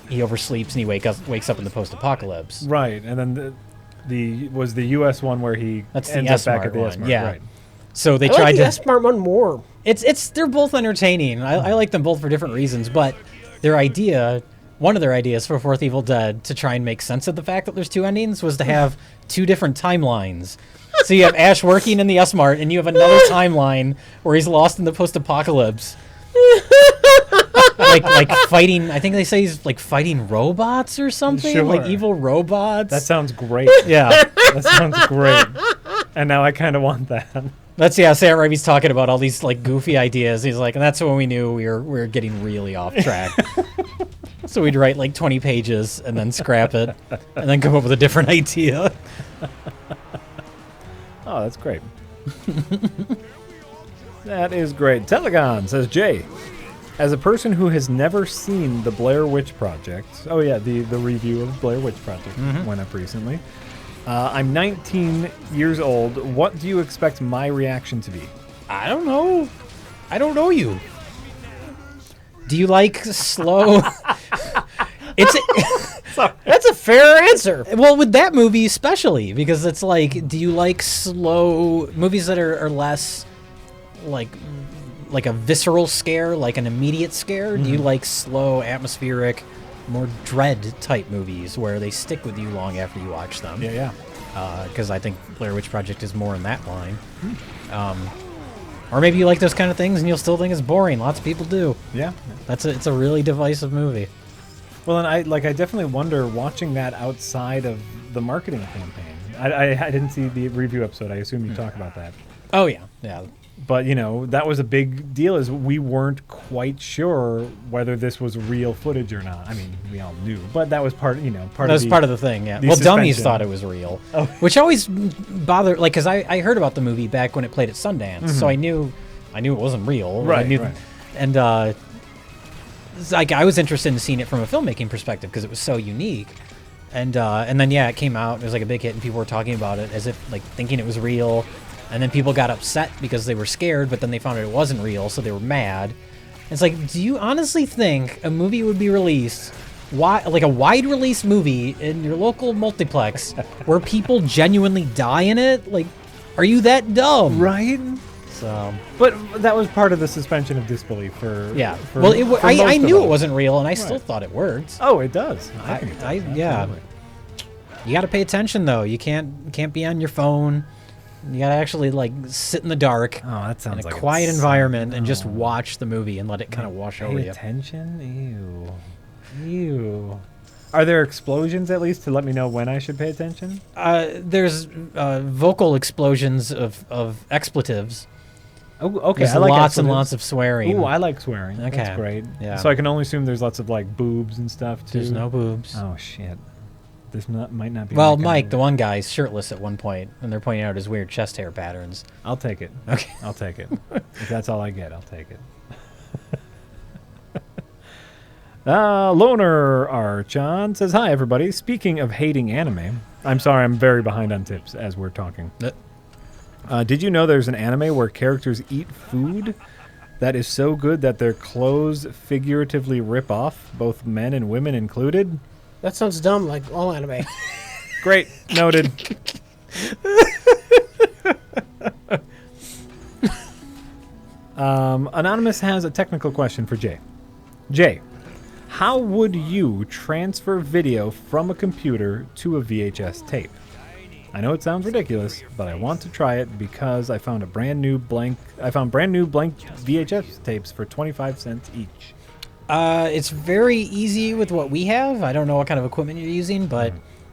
C: oversleeps and he wakes up in the post-apocalypse.
A: Right, and then the U.S. one where he
C: That's the
A: ends up back
C: S-Mart
A: at the
C: one,
A: S-Mart.
C: yeah.
A: Right.
C: So they
B: I like
C: tried
B: the
C: to...
B: S-Mart one more.
C: They're both entertaining. I like them both for different reasons, but one of their ideas for Fourth Evil Dead to try and make sense of the fact that there's two endings was to have two different timelines. So you have Ash working in the S-Mart, and you have another timeline where he's lost in the post-apocalypse. like fighting, I think they say he's like fighting robots or something,
A: Sure.
C: like evil robots.
A: That sounds great.
C: yeah.
A: That sounds great. And now I kind of want that.
C: Sam Raimi's talking about all these like goofy ideas. He's like, and that's when we knew we were getting really off track. So we'd write like 20 pages and then scrap it, and then come up with a different idea.
A: Oh, that's great. That is great. Telegon says, Jay, as a person who has never seen the Blair Witch Project, the review of Blair Witch Project went up recently. I'm 19 years old. What do you expect my reaction to be?
C: I don't know. I don't know you. Do you like slow?
B: That's a fair answer.
C: Well, with that movie especially, because it's like, do you like slow movies that are less like a visceral scare, like an immediate scare? Do you like slow, atmospheric, more dread type movies where they stick with you long after you watch them?
A: Yeah.
C: Because I think Blair Witch Project is more in that line. Or maybe you like those kind of things and you'll still think it's boring. Lots of people do.
A: Yeah.
C: It's a really divisive movie.
A: Well, and I definitely wonder watching that outside of the marketing campaign. I didn't see the review episode. I assume you talk about that.
C: Oh yeah, yeah.
A: But that was a big deal. Is we weren't quite sure whether this was real footage or not. I mean, we all knew, but that was part. Part
C: That was
A: of
C: part of the thing. Yeah.
A: the
C: Well, dummies
A: suspension.
C: thought it was real,
A: Oh.
C: which always bothered. Like, because I heard about the movie back when it played at Sundance, so I knew it wasn't real.
A: Right,
C: I knew,
A: right.
C: And like I was interested in seeing it from a filmmaking perspective because it was so unique. And then it came out. It was like a big hit, and people were talking about it as if like thinking it was real. And then people got upset because they were scared, but then they found out it wasn't real, so they were mad. It's like, do you honestly think a movie would be released, like a wide release movie in your local multiplex, where people genuinely die in it? Like, are you that dumb?
A: right.
C: So
A: But that was part of the suspension of disbelief for
C: yeah.
A: For,
C: Well,
A: for
C: I
A: most of
C: knew it
A: us.
C: wasn't real, and I still
A: Right.
C: thought it worked.
A: Oh, it does.
C: I-
A: think it does.
C: I- yeah.
A: Absolutely.
C: You got to pay attention though. You can't be on your phone. You got to actually like sit in the dark.
A: Oh, that
C: In
A: sounds
C: a
A: like
C: quiet
A: it's-
C: environment and just
A: Oh.
C: watch the movie and let it kind of wash over
A: Pay
C: you.
A: attention? Ew. Are there explosions at least to let me know when I should pay attention?
C: There's vocal explosions of expletives.
A: Oh, okay.
C: There's
A: I like
C: lots and
A: expletives.
C: lots of swearing.
A: Ooh, I like swearing.
C: Okay.
A: That's great.
C: Yeah.
A: So I can only assume there's lots of like boobs and stuff too.
C: There's no boobs.
A: Oh shit. This might not be.
C: Well,
A: my kind
C: Mike,
A: of-
C: the one guy's shirtless at one point, and they're pointing out his weird chest hair patterns.
A: I'll take it.
C: Okay.
A: I'll take it. If that's all I get, I'll take it. Loner Archon says, "Hi everybody. Speaking of hating anime, I'm sorry, I'm very behind on tips as we're talking. Did you know there's an anime where characters eat food that is so good that their clothes figuratively rip off, both men and women included?
B: That sounds dumb, like all anime.
A: Great, noted." Anonymous has a technical question for Jay. Jay, how would you transfer video from a computer to a VHS tape? I know it sounds ridiculous, but I want to try it because I found brand new blank VHS tapes for 25 cents each.
C: It's very easy with what we have. I don't know what kind of equipment you're using, but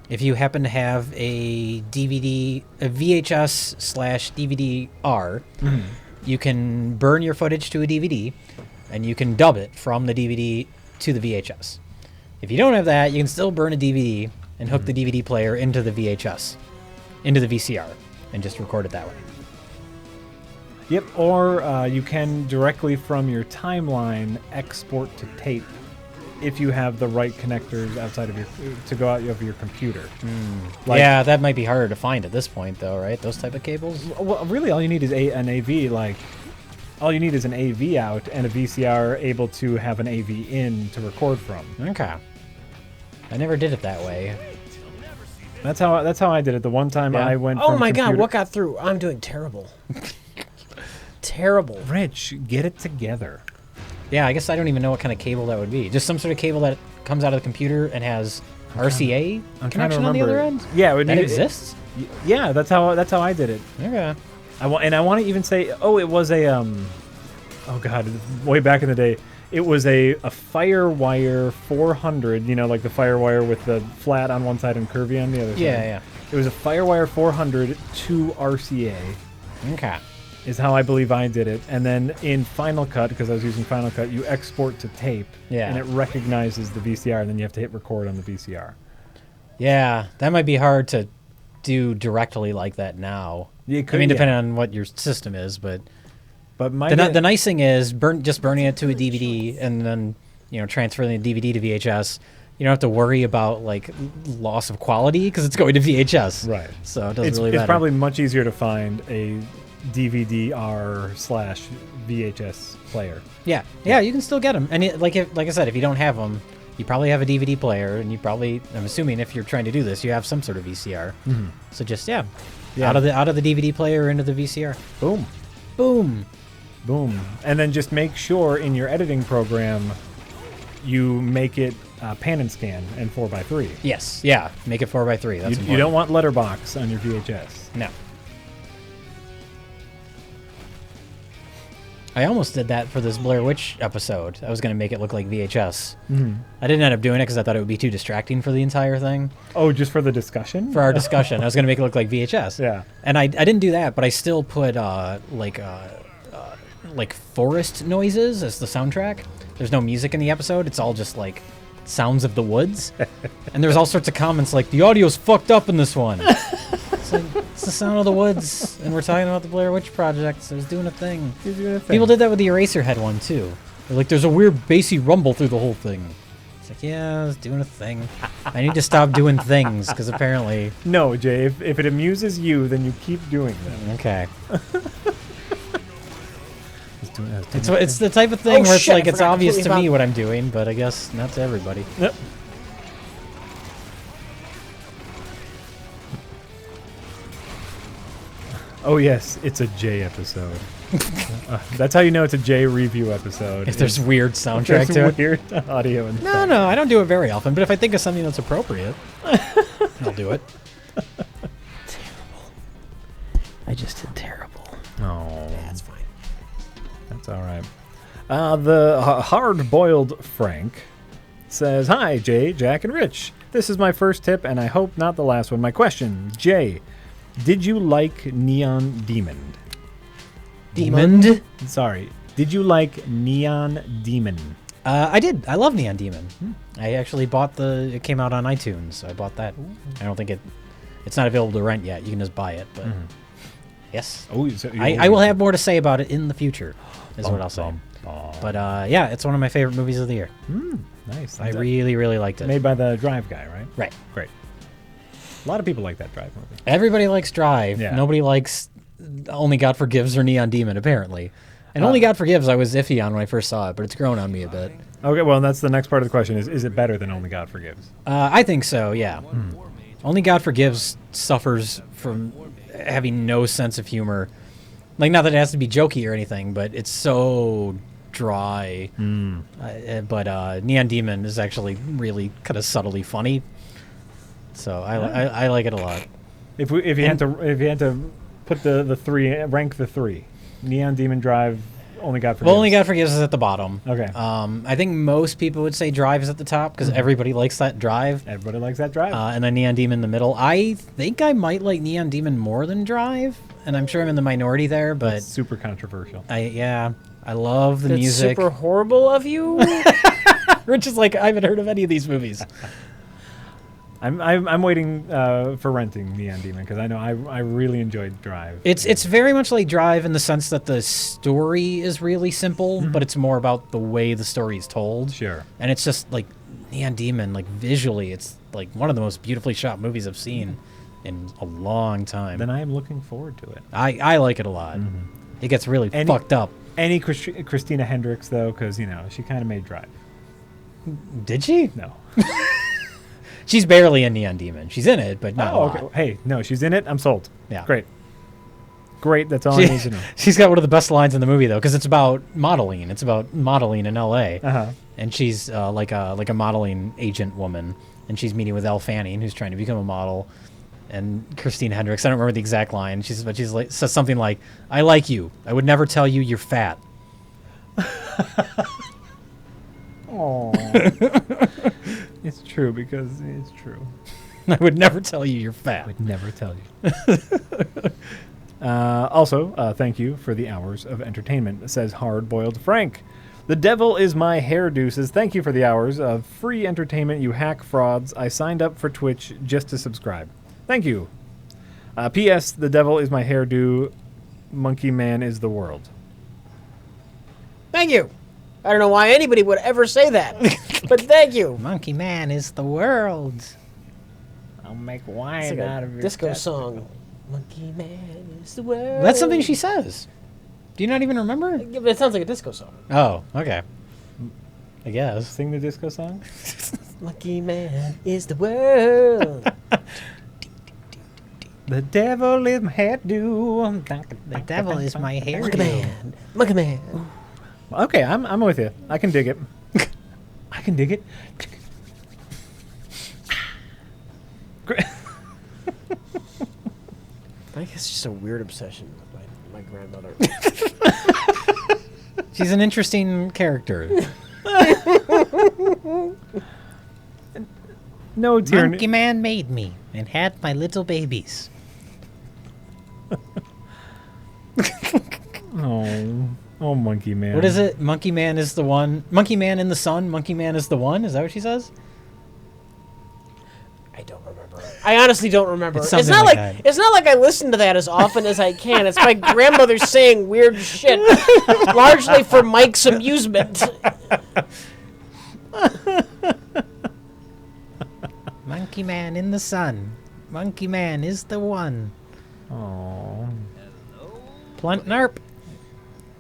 C: if you happen to have a VHS/DVD-R, you can burn your footage to a DVD, and you can dub it from the DVD to the VHS. If you don't have that, you can still burn a DVD and hook the DVD player into the VHS, into the VCR, and just record it that way.
A: Yep, or you can directly from your timeline export to tape if you have the right connectors outside of to go out of your computer. Like-
C: Yeah, that might be harder to find at this point, though, right? Those type of cables.
A: Well, really, all you need is an AV. Like, all you need is an AV out and a VCR able to have an AV in to record from.
C: Okay. I never did it that way.
A: That's how I did it. The one time
C: Yeah.
A: I went.
B: Oh
A: from
B: my god,
A: computer-
B: what got through? I'm doing terrible. Terrible.
A: Rich, get it together.
C: Yeah, I guess I don't even know what kind of cable that would be. Just some sort of cable that comes out of the computer and has RCA
A: I'm trying to
C: connection on the
A: remember.
C: other end?
A: Yeah, it would
C: That
A: need-
C: exists?
A: Yeah, that's how I did it.
C: Okay.
A: I want to even say, oh, it was a oh god, way back in the day, it was a FireWire 400. You know, like the FireWire with the flat on one side and curvy on the other side.
C: Yeah,
A: It was a FireWire 400 to RCA.
C: yeah. Okay.
A: Is how I believe I did it. And then in Final Cut, because I was using Final Cut, you export to tape.
C: Yeah.
A: And it recognizes the VCR, and then you have to hit record on the VCR.
C: Yeah, that might be hard to do directly like that now.
A: You
C: I mean, depending on what your system is, but
A: But my
C: the nice thing is just burning it to a DVD and then transferring the DVD to VHS. You don't have to worry about like loss of quality because it's going to VHS.
A: Right.
C: So it doesn't
A: it's,
C: really
A: it's
C: matter.
A: probably much easier to find a DVD-R/VHS player.
C: Yeah, you can still get them. And like I said, if you don't have them, you probably have a DVD player, and I'm assuming if you're trying to do this, you have some sort of VCR. So just
A: Yeah.
C: out of the DVD player into the VCR.
A: Boom.
C: Boom.
A: Boom. And then just make sure in your editing program you make it pan and scan and 4x3.
C: Yes. Yeah. Make it 4x3. That's
A: You
C: important.
A: don't want letterbox on your VHS.
C: No. I almost did that for this Blair Witch episode. I was going to make it look like VHS.
A: Mm-hmm.
C: I didn't end up doing it because I thought it would be too distracting for the entire thing.
A: Oh, just for the discussion?
C: For our discussion, I was going to make it look like VHS.
A: Yeah.
C: And I didn't do that, but I still put like forest noises as the soundtrack. There's no music in the episode. It's all just like sounds of the woods. And there's all sorts of comments like, the audio's fucked up in this one. It's like, it's the sound of the woods. And we're talking about the Blair Witch Project, so it's doing a thing. People did that with the Eraserhead one, too. They're like, there's a weird bassy rumble through the whole thing. It's like, yeah, I was doing a thing. I need to stop doing things, because apparently...
A: No, Jay, if it amuses you, then you keep doing them.
C: Okay. It's the type of thing where it's
B: shit,
C: like,
B: I
C: it's
B: forgot
C: obvious to
B: completely
C: me
B: about-
C: what I'm doing, but I guess not to everybody.
A: Yep. Oh yes, it's a J episode. That's how you know it's a J review episode.
C: If there's weird soundtrack
A: there's
C: to it.
A: weird audio and
C: No, I don't do it very often, but if I think of something that's appropriate, I'll do it.
B: I just did terrible.
A: Oh,
B: That's fine.
A: that's all right. The hard-boiled Frank says, "Hi, Jay, Jack, and Rich. This is my first tip, and I hope not the last one. My question, Jay, did you like Neon Demon?
C: Demon?
A: Sorry, did you like Neon Demon?
C: I did. I love Neon Demon. I actually bought it came out on iTunes, so I bought that. I don't think it's not available to rent yet. You can just buy it, but yes.
A: Oh, so
C: I will have more to say about it in the future, is what I'll say. But yeah, it's one of my favorite movies of the year.
A: Nice.
C: I really, really liked it.
A: Made by the Drive guy, right?
C: Right.
A: Great. A lot of people like that Drive movie.
C: Everybody likes Drive.
A: Yeah.
C: Nobody likes Only God Forgives or Neon Demon, apparently. And Only God Forgives I was iffy on when I first saw it, but it's grown on me a bit.
A: Okay, well, that's the next part of the question is it better than Only God Forgives?
C: I think so, yeah. Only God Forgives suffers from having no sense of humor. Like, not that it has to be jokey or anything, but it's so dry. But Neon Demon is actually really kind of subtly funny. So I like it a lot.
A: If you had to put the three, rank the three, Neon Demon, Drive, Only God Forgives.
C: Well, Only God Forgives is at the bottom.
A: Okay.
C: I think most people would say Drive is at the top because everybody likes that Drive.
A: Everybody likes that Drive.
C: And then Neon Demon in the middle. I think I might like Neon Demon more than Drive, and I'm sure I'm in the minority there, but
A: It's super controversial.
C: I love the
B: That's
C: music.
B: super horrible of you.
C: Rich is like, I haven't heard of any of these movies.
A: I'm waiting for renting Neon Demon because I know I really enjoyed Drive.
C: It's very much like Drive in the sense that the story is really simple, but it's more about the way the story is told.
A: Sure.
C: And it's just like Neon Demon, like visually, it's like one of the most beautifully shot movies I've seen in a long time.
A: Then I am looking forward to it.
C: I like it a lot. It gets really fucked up.
A: Any Christina Hendricks though, because she kind of made Drive.
C: Did she?
A: No.
C: She's barely in Neon Demon. She's in it, but not a lot.
A: Okay. Hey, no, she's in it. I'm sold.
C: Yeah.
A: Great. That's all I need to know.
C: She's got one of the best lines in the movie though, because it's about modeling. It's about modeling in L.A. And she's like a modeling agent woman, and she's meeting with Elle Fanning, who's trying to become a model. And Christina Hendricks, I don't remember the exact line. She's like says something like, "I like you. I would never tell you you're fat."
A: Oh. It's true because it's true.
C: I would never tell you you're fat.
A: I'd never tell you. Also, thank you for the hours of entertainment, says Hard-Boiled Frank. The devil is my hairdo says, thank you for the hours of free entertainment, you hack frauds. I signed up for Twitch just to subscribe. Thank you. P.S. The devil is my hairdo. Monkey Man is the world.
B: Thank you. I don't know why anybody would ever say that, but thank you.
C: Monkey Man is the world.
A: I'll make
B: It's
A: wine
B: like
A: out
B: a
A: of your
B: disco
A: testicle.
B: song. Monkey Man is the world.
C: That's something she says. Do you not even remember?
B: Yeah, but it sounds like a disco song.
C: Oh, okay. I guess.
A: Sing the disco song?
B: Monkey Man is the world.
A: The devil is my hairdo.
C: The devil is my
B: Monkey
C: hairdo.
B: Man. Monkey Man.
A: Okay, I'm with you. I can dig it. I can dig it. Great.
B: I think it's just a weird obsession with my grandmother.
C: She's an interesting character.
A: No Tyranny.
C: Monkey Man made me and had my little babies.
A: Oh, Monkey Man.
C: What is it? Monkey Man is the one. Monkey Man in the sun. Monkey Man is the one. Is that what she says?
B: I don't remember. I honestly don't remember.
C: It's
B: It's
C: something
B: not
C: like
B: like
C: that.
B: it's not like I listen to that as often as I can. It's my grandmother saying weird shit, largely for Mike's amusement.
C: Monkey Man in the sun. Monkey Man is the one.
A: Oh.
C: Plunt narp.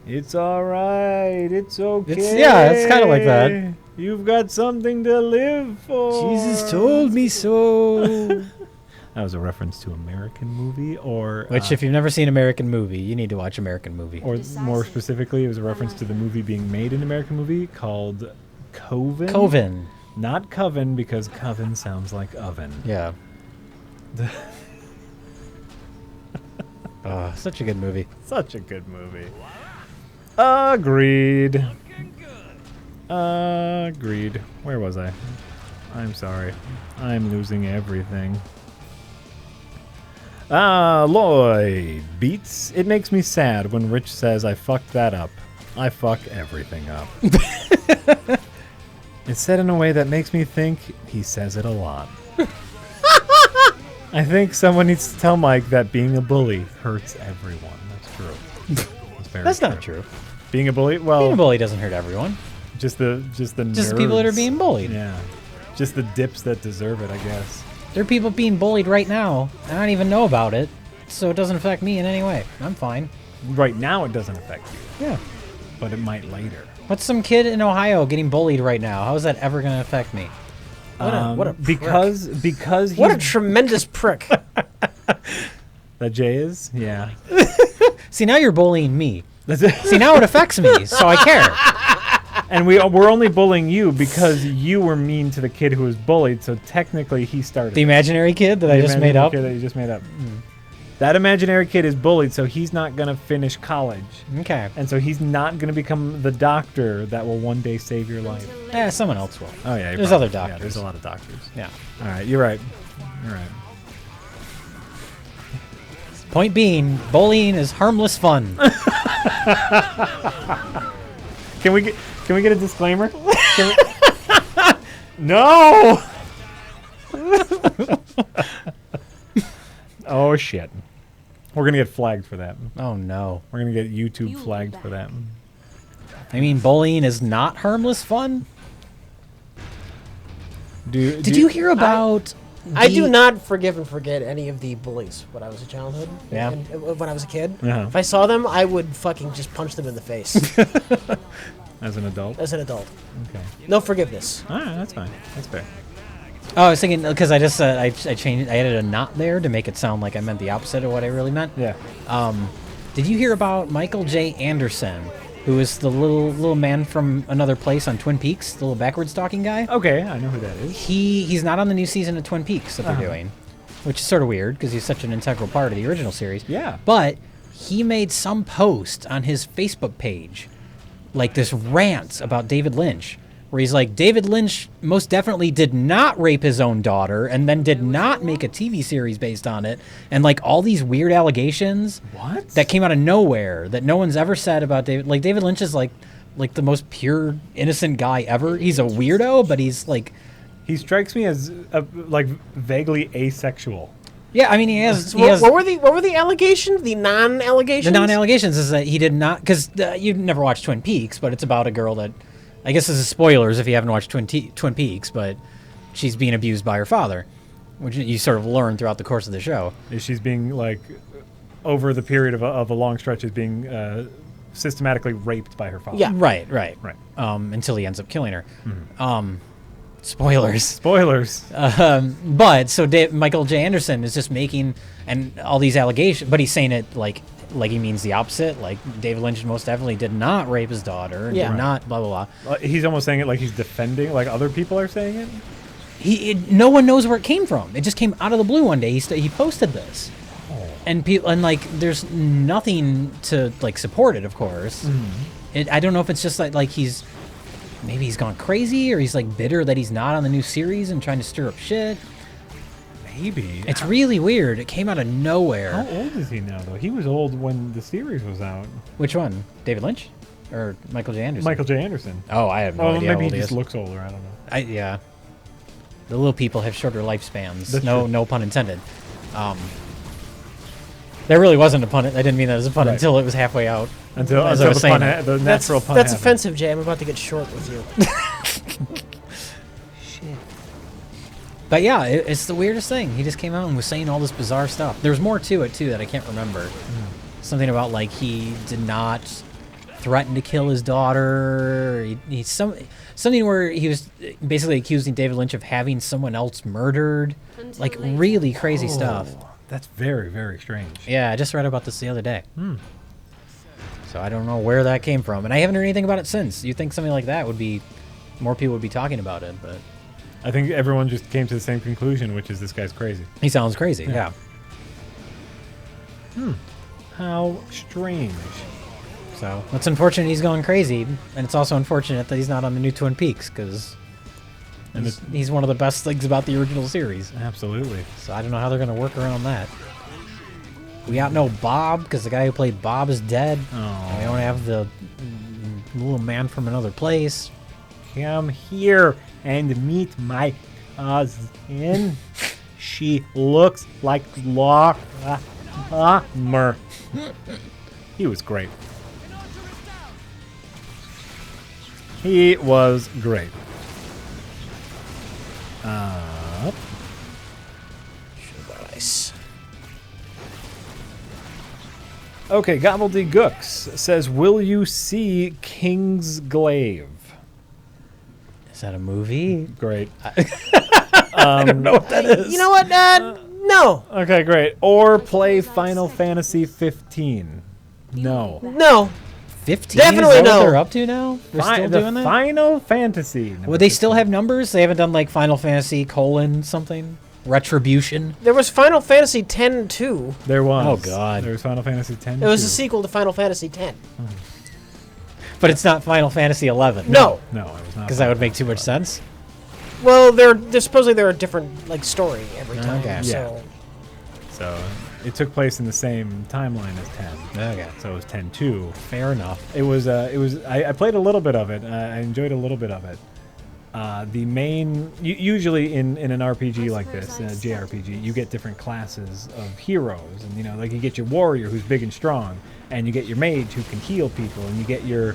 A: It's all right. It's okay.
C: Yeah, it's kinda like that.
A: You've got something to live for.
C: Jesus told me so.
A: That was a reference to American movie, or
C: Which, if you've never seen American movie, you need to watch American movie.
A: or more specifically, it was a reference to the movie being made in American movie called Coven.
C: Coven.
A: Not Coven, because Coven sounds like oven.
C: Yeah. Such a good movie.
A: Such a good movie. Agreed. Agreed. Where was I? I'm sorry. I'm losing everything. Lloyd beats. It makes me sad when Rich says I fucked that up. I fuck everything up. It's said in a way that makes me think he says it a lot. I think someone needs to tell Mike that being a bully hurts everyone. That's true.
C: That's not true.
A: Being a bully, well,
C: Being a bully doesn't hurt everyone.
A: just the
C: Just the people that are
A: nerds.
C: being bullied.
A: Yeah, just the dips that deserve it, I guess.
C: There are people being bullied right now. I don't even know about it, so it doesn't affect me in any way. I'm fine.
A: Right now, it doesn't affect you,
C: Yeah.
A: but it might later.
C: What's some kid in Ohio getting bullied right now? How is that ever going to affect me?
B: What a prick.
A: because he's,
B: What a tremendous prick.
A: that Jay is, yeah.
C: See, now you're bullying me.
A: That's it.
C: See, now it affects me, so I care.
A: And we're only bullying you because you were mean to the kid who was bullied. So technically, he started.
C: The imaginary kid that
A: The
C: I just made
A: imaginary
C: up.
A: kid that you just made up. That imaginary kid is bullied, so he's not gonna finish college,
C: Okay.
A: and so he's not gonna become the doctor that will one day save your life.
C: Someone else will.
A: Oh yeah,
C: There's
A: probably-
C: other doctors.
A: Yeah, there's a lot of doctors.
C: Yeah.
A: All right, you're right. You're right.
C: Point being, bullying is harmless fun.
A: Can we get a disclaimer? Can we- No. Oh shit. We're gonna get flagged for that.
C: Oh no.
A: We're gonna get YouTube
E: You'll be
A: flagged
E: back.
A: for that.
C: I mean, bullying is not harmless fun. Did you hear about?
B: I
C: the-
B: do not forgive and forget any of the bullies when I was a childhood.
C: Yeah.
B: And when I was a kid.
A: Uh-huh.
B: If I saw them, I would fucking just punch them in the face
A: As an adult?
B: as an adult.
A: Okay.
B: No forgiveness.
A: All right, that's fine. That's fair.
C: Oh, I was thinking because I just I changed. I added a not there to make it sound like I meant the opposite of what I really meant.
A: Yeah.
C: Did you hear about Michael J. Anderson, who is the little man from Another Place on Twin Peaks, the little backwards talking guy?
A: Okay, I know who that is.
C: He's not on the new season of Twin Peaks that they're doing, which is sort of weird because he's such an integral part of the original series.
A: Yeah.
C: But he made some post on his Facebook page, like this rant about David Lynch, where he's like, David Lynch most definitely did not rape his own daughter and then did not make a TV series based on it. And like all these weird allegations
A: What?
C: that came out of nowhere that no one's ever said about David. Like David Lynch is like the most pure, innocent guy ever. He's a weirdo, but he's like,
A: He strikes me as like vaguely asexual.
C: yeah, I mean, he has
B: What were the allegations? The non-allegations?
C: the non-allegations is that he did not, because you've never watched Twin Peaks, but it's about a girl that, I guess this is spoilers if you haven't watched Twin Peaks, but she's being abused by her father, which you sort of learn throughout the course of the show.
A: Is she's being like over the period of a long stretch is being systematically raped by her father.
B: Yeah.
C: Right.
A: Right.
C: Until he ends up killing her. Spoilers.
A: Spoilers.
C: But so Michael J. Anderson is just making and all these allegations, but he's saying it like he means the opposite. Like David Lynch most definitely did not rape his daughter and
B: Yeah.
C: did not blah blah blah.
A: He's almost saying it like he's defending, like other people are saying it.
C: No one knows where it came from. It just came out of the blue one day. He posted this, and people and like there's nothing to like support it, of course. I don't know if it's just like he's maybe he's gone crazy or he's like bitter that he's not on the new series and trying to stir up shit.
A: Maybe.
C: It's really weird. It came out of nowhere.
A: How old is he now, though? He was old when the series was out.
C: Which one? David Lynch or Michael J. Anderson?
A: Michael J. Anderson.
C: Oh, I have no
A: Oh,
C: idea.
A: maybe
C: how old
A: he just
C: is.
A: looks older. I don't know.
C: Yeah. The little people have shorter lifespans.
A: That's
C: No,
A: true.
C: no pun intended. There really wasn't a pun. I didn't mean that as a pun
A: Right.
C: until it was halfway out.
A: Until
C: As I was
A: the, pun
C: saying
A: the natural pun
B: That's
A: happened.
B: offensive, Jay. I'm about to get short with you.
C: But yeah, it's the weirdest thing. He just came out and was saying all this bizarre stuff. There's more to it too that I can't remember. Something about like he did not threaten to kill his daughter. Something where he was basically accusing David Lynch of having someone else murdered.
E: Until
C: Like
E: later.
C: really crazy stuff.
A: That's very, very strange.
C: Yeah, I just read about this the other day. So I don't know where that came from, and I haven't heard anything about it since. You think something like that would be more people would be talking about it, but
A: I think everyone just came to the same conclusion, which is this guy's crazy.
C: he sounds crazy. Yeah.
A: How strange.
C: So it's unfortunate he's going crazy, and it's also unfortunate that he's not on the new Twin Peaks because
A: And
C: he's one of the best things about the original series.
A: Absolutely.
C: So I don't know how they're going to work around that. We know Bob because the guy who played Bob is dead. And we don't have the little man from another place.
A: Come here and meet my cousin. She looks like Mer. He was great. He was great.
B: Nice.
A: Okay, Gobbledygooks says, "Will you see King's Glaive?"
C: Is that a movie?
A: Great.
C: I don't know what that is.
B: You know what? No.
A: Okay, great. Or play Final Fantasy 15. No.
B: No.
C: 15?
B: Definitely
C: is that
B: no.
C: what they're up to now? They're still
A: the
C: doing that?
A: Final Fantasy.
C: Would they still have numbers? They haven't done like Final Fantasy : something? Retribution?
B: There was Final Fantasy X-2.
A: There was.
C: Oh, God.
A: There was Final Fantasy X.
B: It was a sequel to Final Fantasy X.
C: But it's not Final Fantasy 11.
B: No.
A: No, it was not.
C: Because that would make too much sense.
B: Well, they're supposedly they're a different like story every time.
C: Okay.
B: So
A: So it took place in the same timeline as 10.
C: Okay.
A: So it was 10-2.
C: Fair enough.
A: It was. I played a little bit of it. I enjoyed a little bit of it. The main, usually in an RPG like this, a JRPG, you get different classes of heroes, and like you get your warrior who's big and strong, and you get your mage who can heal people, and you get your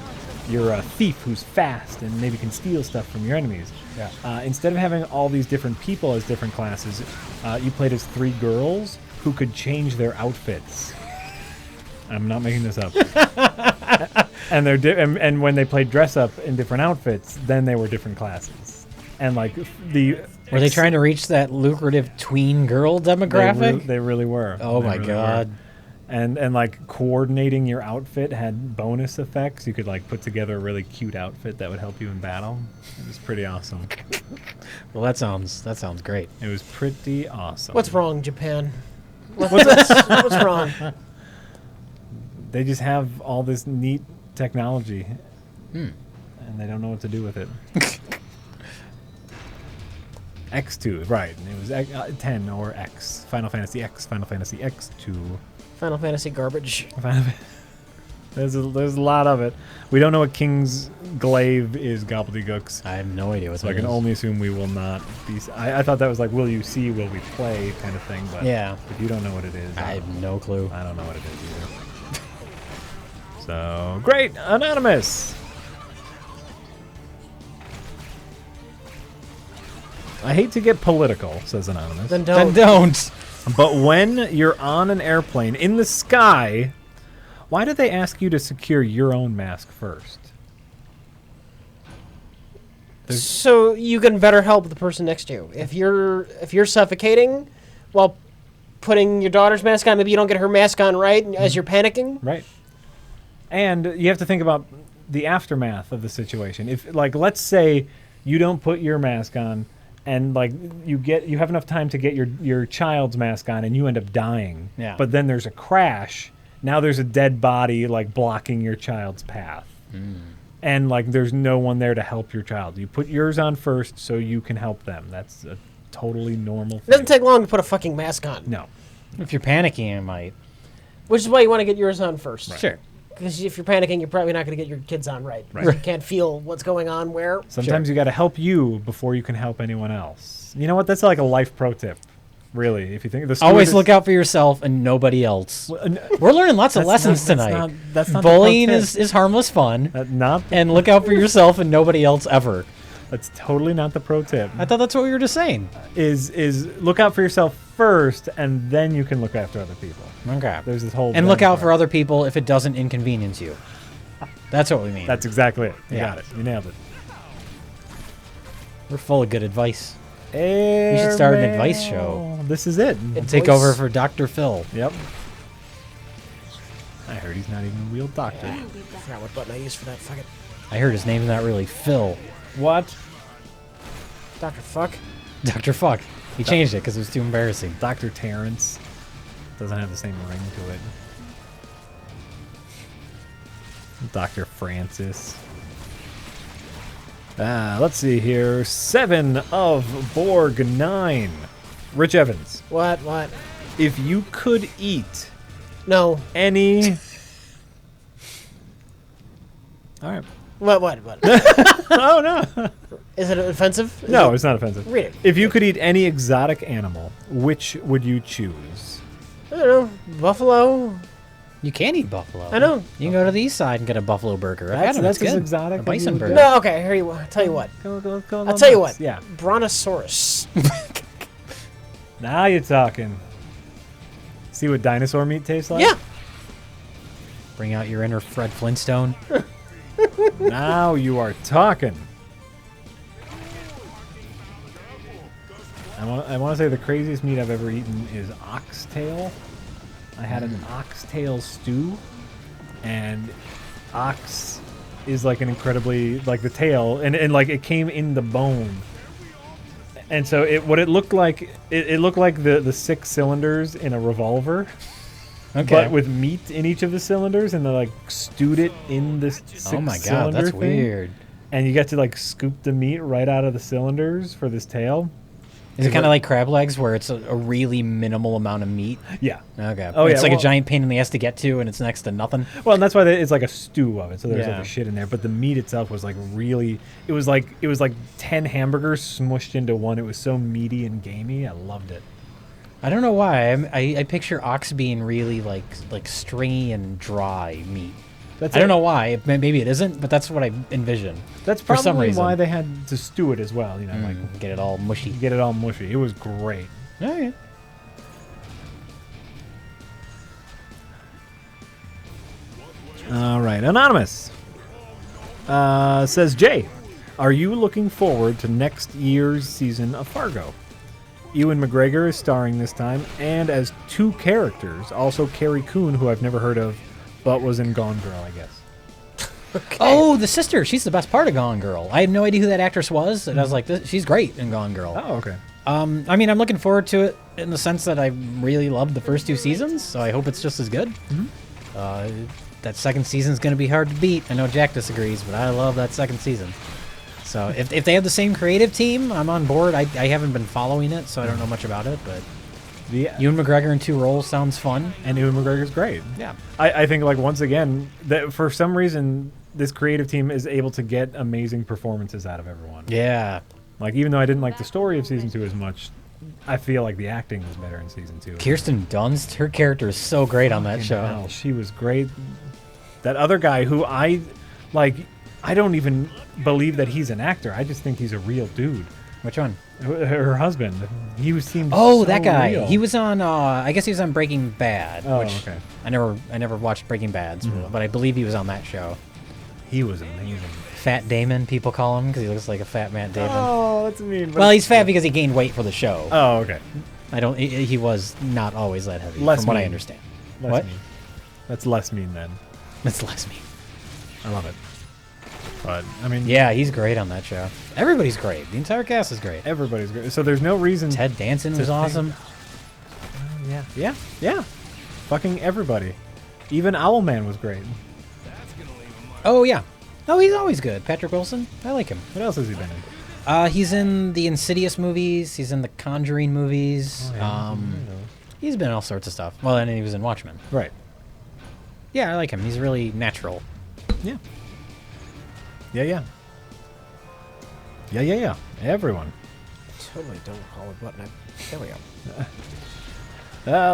A: thief who's fast and maybe can steal stuff from your enemies.
C: Yeah.
A: Instead of having all these different people as different classes, you played as 3 girls who could change their outfits. I'm not making this up. And and when they played dress up in different outfits, then they were different classes. And like
C: Were they trying to reach that lucrative tween girl demographic?
A: They really were.
C: Oh
A: They
C: my
A: really
C: God.
A: were. And like coordinating your outfit had bonus effects. You could like put together a really cute outfit that would help you in battle. It was pretty awesome.
C: Well, that sounds great.
A: It was pretty awesome.
B: what's wrong, Japan? What's wrong?
A: They just have all this neat technology, and they don't know what to do with it. X2, right? It was 10 or X. Final Fantasy X, Final Fantasy X2.
B: Final Fantasy garbage.
A: There's a lot of it. We don't know what King's Glaive is, Gobbledygooks.
C: I have no idea what
A: So
C: that
A: I can
C: is.
A: only assume we will not be. I thought that was like, will you see, will we play kind of thing. But
C: Yeah.
A: if you don't know what it is,
C: I have no clue.
A: I don't know what it is either. So, great! Anonymous! I hate to get political, says Anonymous.
B: Then
C: Then
B: don't.
C: don't.
A: But when you're on an airplane in the sky, why do they ask you to secure your own mask first?
B: So you can better help the person next to you. If you're suffocating while putting your daughter's mask on, maybe you don't get her mask on right as you're panicking.
A: Right. And you have to think about the aftermath of the situation. If, like, let's say you don't put your mask on, and like you have enough time to get your child's mask on, and you end up dying.
C: Yeah.
A: But then there's a crash. Now there's a dead body like blocking your child's path. And like there's no one there to help your child. You put yours on first so you can help them. That's a totally normal
B: It
A: thing.
B: doesn't take long to put a fucking mask on.
A: No.
C: If you're panicking, it might.
B: Which is why you want to get yours on first.
C: Sure.
B: Because if you're panicking, you're probably not going to get your kids on right.
A: Right.
B: You can't feel what's going on where.
A: Sometimes you got to help you before you can help anyone else. You know what? That's like a life pro tip. Really, if you think the
C: Always look out for yourself and nobody else. We're learning lots of lessons tonight.
A: That's not
C: Bullying
A: the pro tip.
C: is harmless fun.
A: Not.
C: And look out for yourself and nobody else ever.
A: That's totally not the pro tip.
C: I thought that's what we were just saying.
A: Is look out for yourself first, and then you can look after other people.
C: Okay.
A: There's this whole
C: And look
A: then
C: out for
A: part.
C: other people if it doesn't inconvenience you. That's what we mean.
A: That's exactly it. You
C: Yeah.
A: got it. You nailed it.
C: We're full of good advice. We should start an advice show.
A: This is it.
C: Take over for Dr. Phil.
A: Yep. I heard he's not even a real doctor.
B: I forgot what button I used for that. Fuck it.
C: I heard his name's not really Phil.
A: What?
B: Dr. Fuck.
C: Dr. Fuck. He changed it because it was too embarrassing.
A: Dr. Terrence doesn't have the same ring to it. Dr. Francis. Let's see here. 7 of Borg 9. Rich Evans.
B: What?
A: If you could eat
B: No.
A: any... All right.
B: What?
A: Oh, no.
B: Is it offensive? Is
A: No,
B: it-
A: it's not offensive.
B: Read it.
A: If you could eat any exotic animal, which would you choose?
B: I don't know. Buffalo.
C: You can eat buffalo.
B: I know.
C: You can go to the east side and get a buffalo burger. I've had them.
A: That's
C: It's
A: as
C: good.
A: exotic
C: A
A: as
C: bison
A: you would
C: burger.
A: go.
B: No, okay. Here you. I'll tell you what.
A: Go
B: I'll tell you what.
A: Yeah.
B: Brontosaurus.
A: Now you're talking. See what dinosaur meat tastes like?
B: Yeah.
C: Bring out your inner Fred Flintstone.
A: Now you are talking. I want to say the craziest meat I've ever eaten is oxtail. I had an oxtail stew, and ox is like an incredibly, like the tail, and like it came in the bone. And so what it looked like, it looked like the 6 cylinders in a revolver.
C: Okay.
A: But with meat in each of the cylinders, and they like stewed it in this 6
C: Oh my god,
A: cylinder
C: that's
A: thing.
C: weird.
A: And you get to like scoop the meat right out of the cylinders for this tail.
C: Is it kind of like crab legs where it's a really minimal amount of meat?
A: Yeah.
C: Okay.
A: Oh,
C: It's
A: yeah,
C: like
A: well-
C: a giant pain in the ass to get to, and it's next to nothing.
A: Well, and that's why it's like a stew of it. So there's
C: Yeah.
A: like a shit in there, but the meat itself was like really. It was like 10 hamburgers smushed into one. It was so meaty and gamey. I loved it.
C: I don't know why. I picture ox being really like stringy and dry meat.
A: That's
C: I don't
A: it.
C: know why. Maybe it isn't, but that's what I envision.
A: That's
C: for
A: probably
C: some reason.
A: why they had to stew it as well. You know, like
C: Get it all mushy.
A: get it all mushy. It was great.
C: Oh, yeah.
A: All right, anonymous says Jay, are you looking forward to next year's season of Fargo? Ewan McGregor is starring this time, and as 2 characters, also Carrie Coon, who I've never heard of, but was in Gone Girl, I guess.
C: Oh, the sister. She's the best part of Gone Girl. I had no idea who that actress was, and I was like, she's great in Gone Girl.
A: Oh, okay.
C: I mean, I'm looking forward to it in the sense that I really loved the first 2 seasons, so I hope it's just as good. That second season's going to be hard to beat. I know Jack disagrees, but I love that second season. So if they have the same creative team, I'm on board. I haven't been following it, so I don't know much about it, but Ewan McGregor in 2 roles sounds fun.
A: And Ewan McGregor's great.
C: Yeah.
A: I think, like, once again, that for some reason, this creative team is able to get amazing performances out of everyone.
C: Yeah.
A: Like, even though I didn't like the story of season 2 as much, I feel like the acting was better in season 2.
C: Kirsten Dunst, her character is so great on that
A: Fucking
C: show.
A: hell, she was great. That other guy who I don't even believe that he's an actor. I just think he's a real dude.
C: Which one?
A: Her husband. He seemed
C: Oh,
A: so
C: that guy.
A: real.
C: He was on. I guess he was on Breaking Bad.
A: Oh,
C: which
A: okay.
C: I never watched Breaking Bad, but I believe he was on that show.
A: He was amazing.
C: Fat Damon, people call him because he looks like a fat Matt Damon.
A: Oh, that's mean.
C: Well, he's fat because he gained weight for the show.
A: Oh, okay.
C: I don't. He was not always that heavy,
A: Less
C: from what I
A: mean.
C: understand.
A: Less
C: What?
A: mean. That's less mean then.
C: It's less mean.
A: I love it. But I mean,
C: Yeah, he's great on that show. Everybody's great. The entire cast is great.
A: everybody's great. So there's no reason.
C: Ted Danson
A: to
C: was
A: think-
C: awesome.
A: Yeah. Fucking everybody. Even Owlman was great.
C: Oh yeah, Oh, he's always good. Patrick Wilson. I like him.
A: What else has he been in?
C: He's in the Insidious movies. He's in the Conjuring movies. He's been in all sorts of stuff. Well, and he was in Watchmen.
A: Right.
C: Yeah, I like him. He's really natural.
A: Yeah. Yeah. Everyone.
B: Totally don't recall what button. There we go.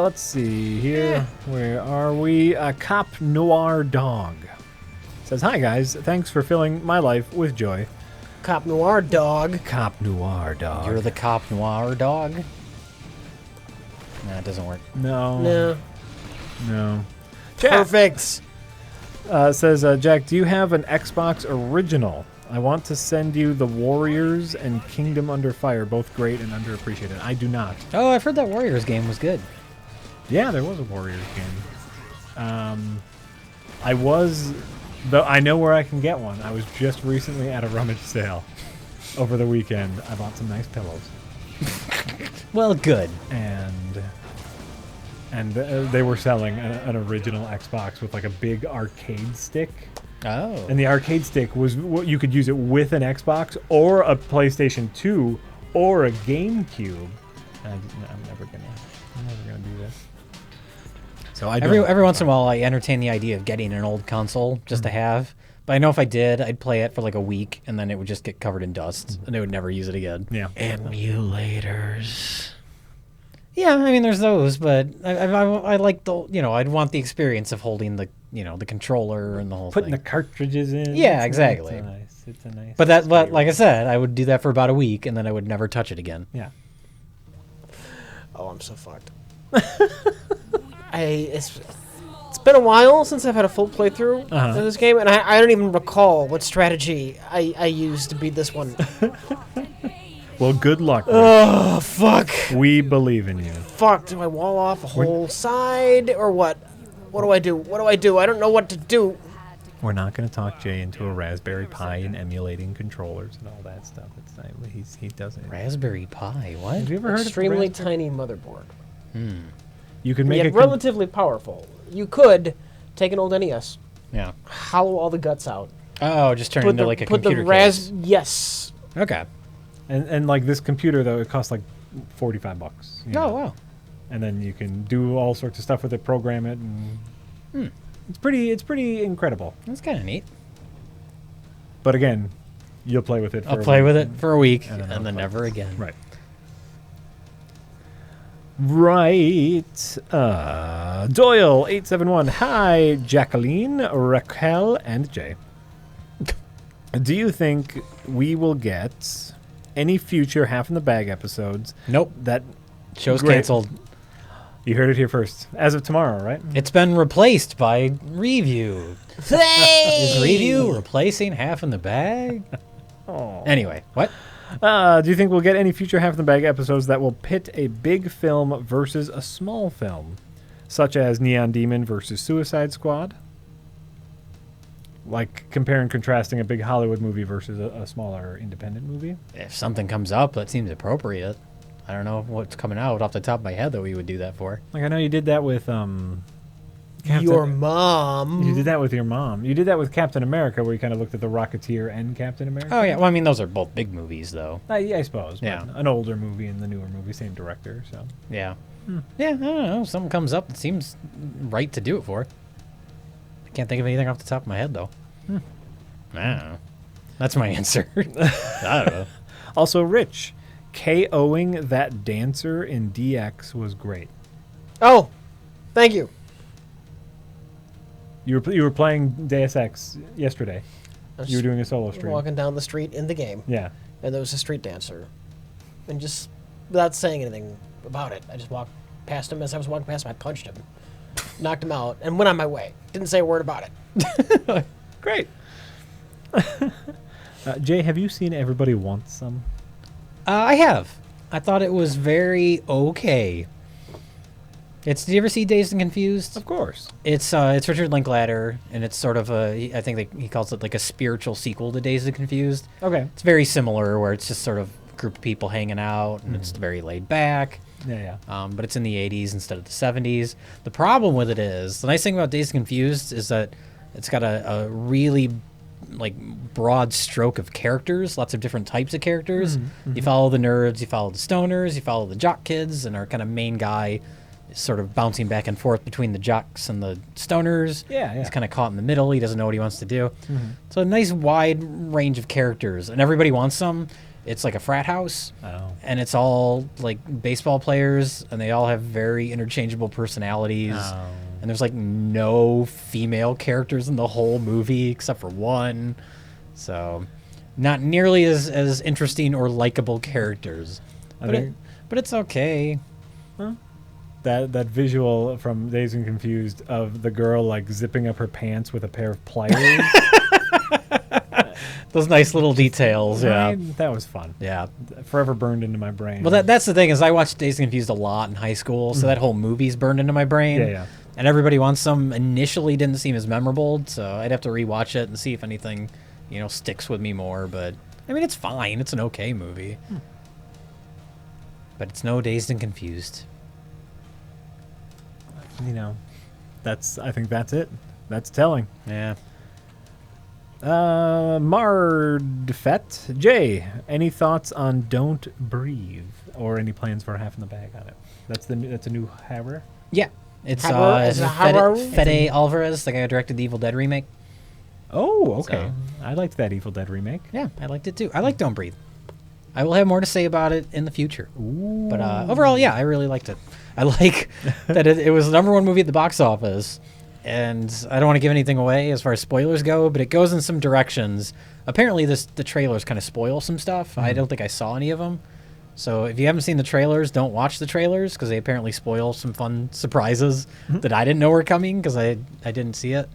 A: Let's see here. Where are we? Cop Noir Dog says, "Hi guys, thanks for filling my life with joy."
B: Cop Noir Dog.
A: Cop Noir Dog.
C: You're the Cop Noir dog? Nah, it doesn't work.
A: No.
B: Perfect.
A: Says, Jack, do you have an Xbox original? I want to send you The Warriors and Kingdom Under Fire, both great and underappreciated. I do not.
C: Oh, I've heard that Warriors game was good.
A: Yeah, there was a Warriors game. Though I know where I can get one. I was just recently at a rummage sale over the weekend. I bought some nice pillows.
C: Well, good.
A: And they were selling an original Xbox with like a big arcade stick.
C: Oh.
A: And the arcade stick was you could use it with an Xbox or a PlayStation 2 or a GameCube. I'm never gonna do this. So
C: Every once in a while, I entertain the idea of getting an old console just to have. But I know if I did, I'd play it for like a week, and then it would just get covered in dust, and I would never use it again.
A: Yeah.
B: Emulators.
C: Yeah, I mean, there's those, but I like the, I'd want the experience of holding the, the controller and the whole
A: Putting
C: thing.
A: the cartridges in.
C: Yeah, exactly.
A: It's a nice.
C: But like I said, I would do that for about a week, and then I would never touch it again.
A: Yeah.
B: Oh, I'm so fucked. It's been a while since I've had a full playthrough of this game, and I don't even recall what strategy I used to beat this one.
A: Well, good luck. Rich.
B: Oh, fuck.
A: We believe in you.
B: Fuck, do I wall off a whole side, or what? What do I do? I don't know what to do.
A: We're not going to talk Jay into a Raspberry Pi and emulating controllers and all that stuff. It's not, he doesn't.
C: Raspberry Pi, what?
A: Have you ever heard
B: Extremely
A: of Raspberry?
B: tiny motherboard.
A: You can make
B: Yet relatively powerful. You could take an old NES,
C: Yeah.
B: hollow all the guts out,
C: Oh, just turn into like a
B: put
C: computer
B: the
C: case.
B: Yes.
C: Okay.
A: and like this computer though, it costs like $45. You know?
C: Oh, wow.
A: And then you can do all sorts of stuff with it, program it, and it's pretty incredible.
C: That's kind of neat.
A: But again, you'll play with it.
C: I'll play with it for a week,
A: And then
C: and then never again.
A: Right. Right. Doyle 871. Hi, Jacqueline, Raquel, and Jay. Do you think we will get any future Half in the Bag episodes?
C: Nope.
A: That
C: Show's
A: Great.
C: canceled.
A: You heard it here first. As of tomorrow, right?
C: It's been replaced by Review. Is Review replacing Half in the Bag?
A: Oh.
C: Anyway, what?
A: Do you think we'll get any future Half in the Bag episodes that will pit a big film versus a small film, such as Neon Demon versus Suicide Squad? Like compare and contrasting a big Hollywood movie versus a smaller independent movie?
C: If something comes up that seems appropriate. I don't know what's coming out off the top of my head that we would do that for.
A: Like I know you did that with
B: Your mom.
A: You did that with your mom. You did that with Captain America, where you kind of looked at the Rocketeer and Captain America.
C: Oh, yeah. Well, I mean, those are both big movies, though.
A: Yeah, I suppose. but
C: Yeah.
A: an older movie and the newer movie, same director. So
C: Yeah. Yeah, I don't know. If something comes up that seems right to do it for. I can't think of anything off the top of my head, though. I don't know. That's my answer. I don't know.
A: also, Rich, KOing that dancer in DX was great.
B: Oh, thank you.
A: You were playing Deus Ex yesterday.
B: I was
A: You were doing a solo stream.
B: walking down the street in the game,
A: Yeah.
B: and there was a street dancer, and just without saying anything about it, I just walked past him. As I was walking past him, I punched him, knocked him out, and went on my way. Didn't say a word about it.
A: Great. Jay, have you seen Everybody Wants Some?
C: I have. I thought it was very okay. Did you ever see Dazed and Confused?
A: Of course.
C: It's Richard Linklater, and it's sort of I think he calls it like a spiritual sequel to Dazed and Confused.
A: Okay.
C: It's very similar, where it's just sort of a group of people hanging out, and it's very laid back.
A: Yeah.
C: But it's in the 80s instead of the 70s. The problem with it is, the nice thing about Dazed and Confused is that it's got a really like broad stroke of characters, lots of different types of characters.
A: Mm-hmm.
C: You follow the nerds, you follow the stoners, you follow the jock kids, and our kind of main guy is sort of bouncing back and forth between the jocks and the stoners.
A: Yeah.
C: He's kind of caught in the middle. He doesn't know what he wants to do.
A: Mm-hmm.
C: So a nice wide range of characters, and everybody wants them. It's like a frat house, and it's all like baseball players, and they all have very interchangeable personalities. And there's like no female characters in the whole movie except for one. So not nearly as interesting or likable characters. But it's okay.
A: That visual from Dazed and Confused of the girl like zipping up her pants with a pair of pliers.
C: Those nice little details, yeah.
A: Right? That was fun.
C: Yeah.
A: Forever burned into my brain.
C: Well, that's the thing is I watched Dazed and Confused a lot in high school, so that whole movie's burned into my brain.
A: Yeah.
C: And Everybody Wants Some initially didn't seem as memorable, so I'd have to rewatch it and see if anything, sticks with me more. But I mean, it's fine. It's an okay movie. But it's no Dazed and Confused.
A: I think that's it. That's telling.
C: Yeah.
A: Mardfet Jay, any thoughts on Don't Breathe or any plans for Half in the Bag on it? That's a new horror.
C: Yeah. It's
B: Haru?
C: Fede Alvarez, the guy who directed the Evil Dead remake.
A: Oh, okay.
C: So-
A: I liked that Evil Dead remake.
C: Yeah, I liked it too. I like Don't Breathe. I will have more to say about it in the future.
A: Ooh.
C: But overall, yeah, I really liked it. I like that it was the #1 movie at the box office. And I don't want to give anything away as far as spoilers go, but it goes in some directions. Apparently, the trailers kind of spoil some stuff. I don't think I saw any of them. So if you haven't seen the trailers, don't watch the trailers because they apparently spoil some fun surprises that I didn't know were coming because I didn't see it.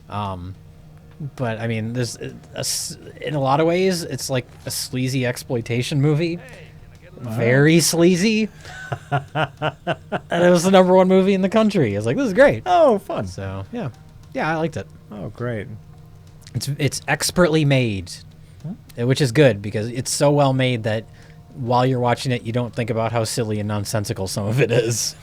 C: But I mean, there's in a lot of ways, it's like a sleazy exploitation movie. Very sleazy. And it was the #1 movie in the country. I was like, this is great.
A: Oh, fun.
C: So yeah, I liked it.
A: Oh, great.
C: It's expertly made, which is good because it's so well made that while you're watching it, you don't think about how silly and nonsensical some of it is.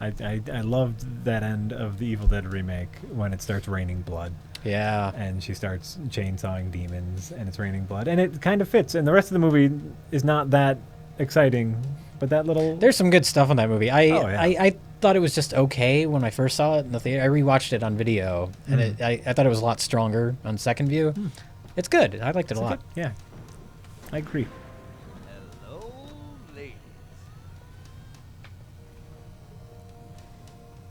A: I loved that end of the Evil Dead remake when it starts raining blood.
C: Yeah.
A: And she starts chainsawing demons, and it's raining blood. And it kind of fits. And the rest of the movie is not that exciting, but that little...
C: There's some good stuff in that movie.
A: yeah.
C: I thought it was just okay when I first saw it in the theater. I rewatched it on video, and I thought it was a lot stronger on second view. It's good. I liked it a lot.
A: Yeah. I agree.
D: Hello, ladies.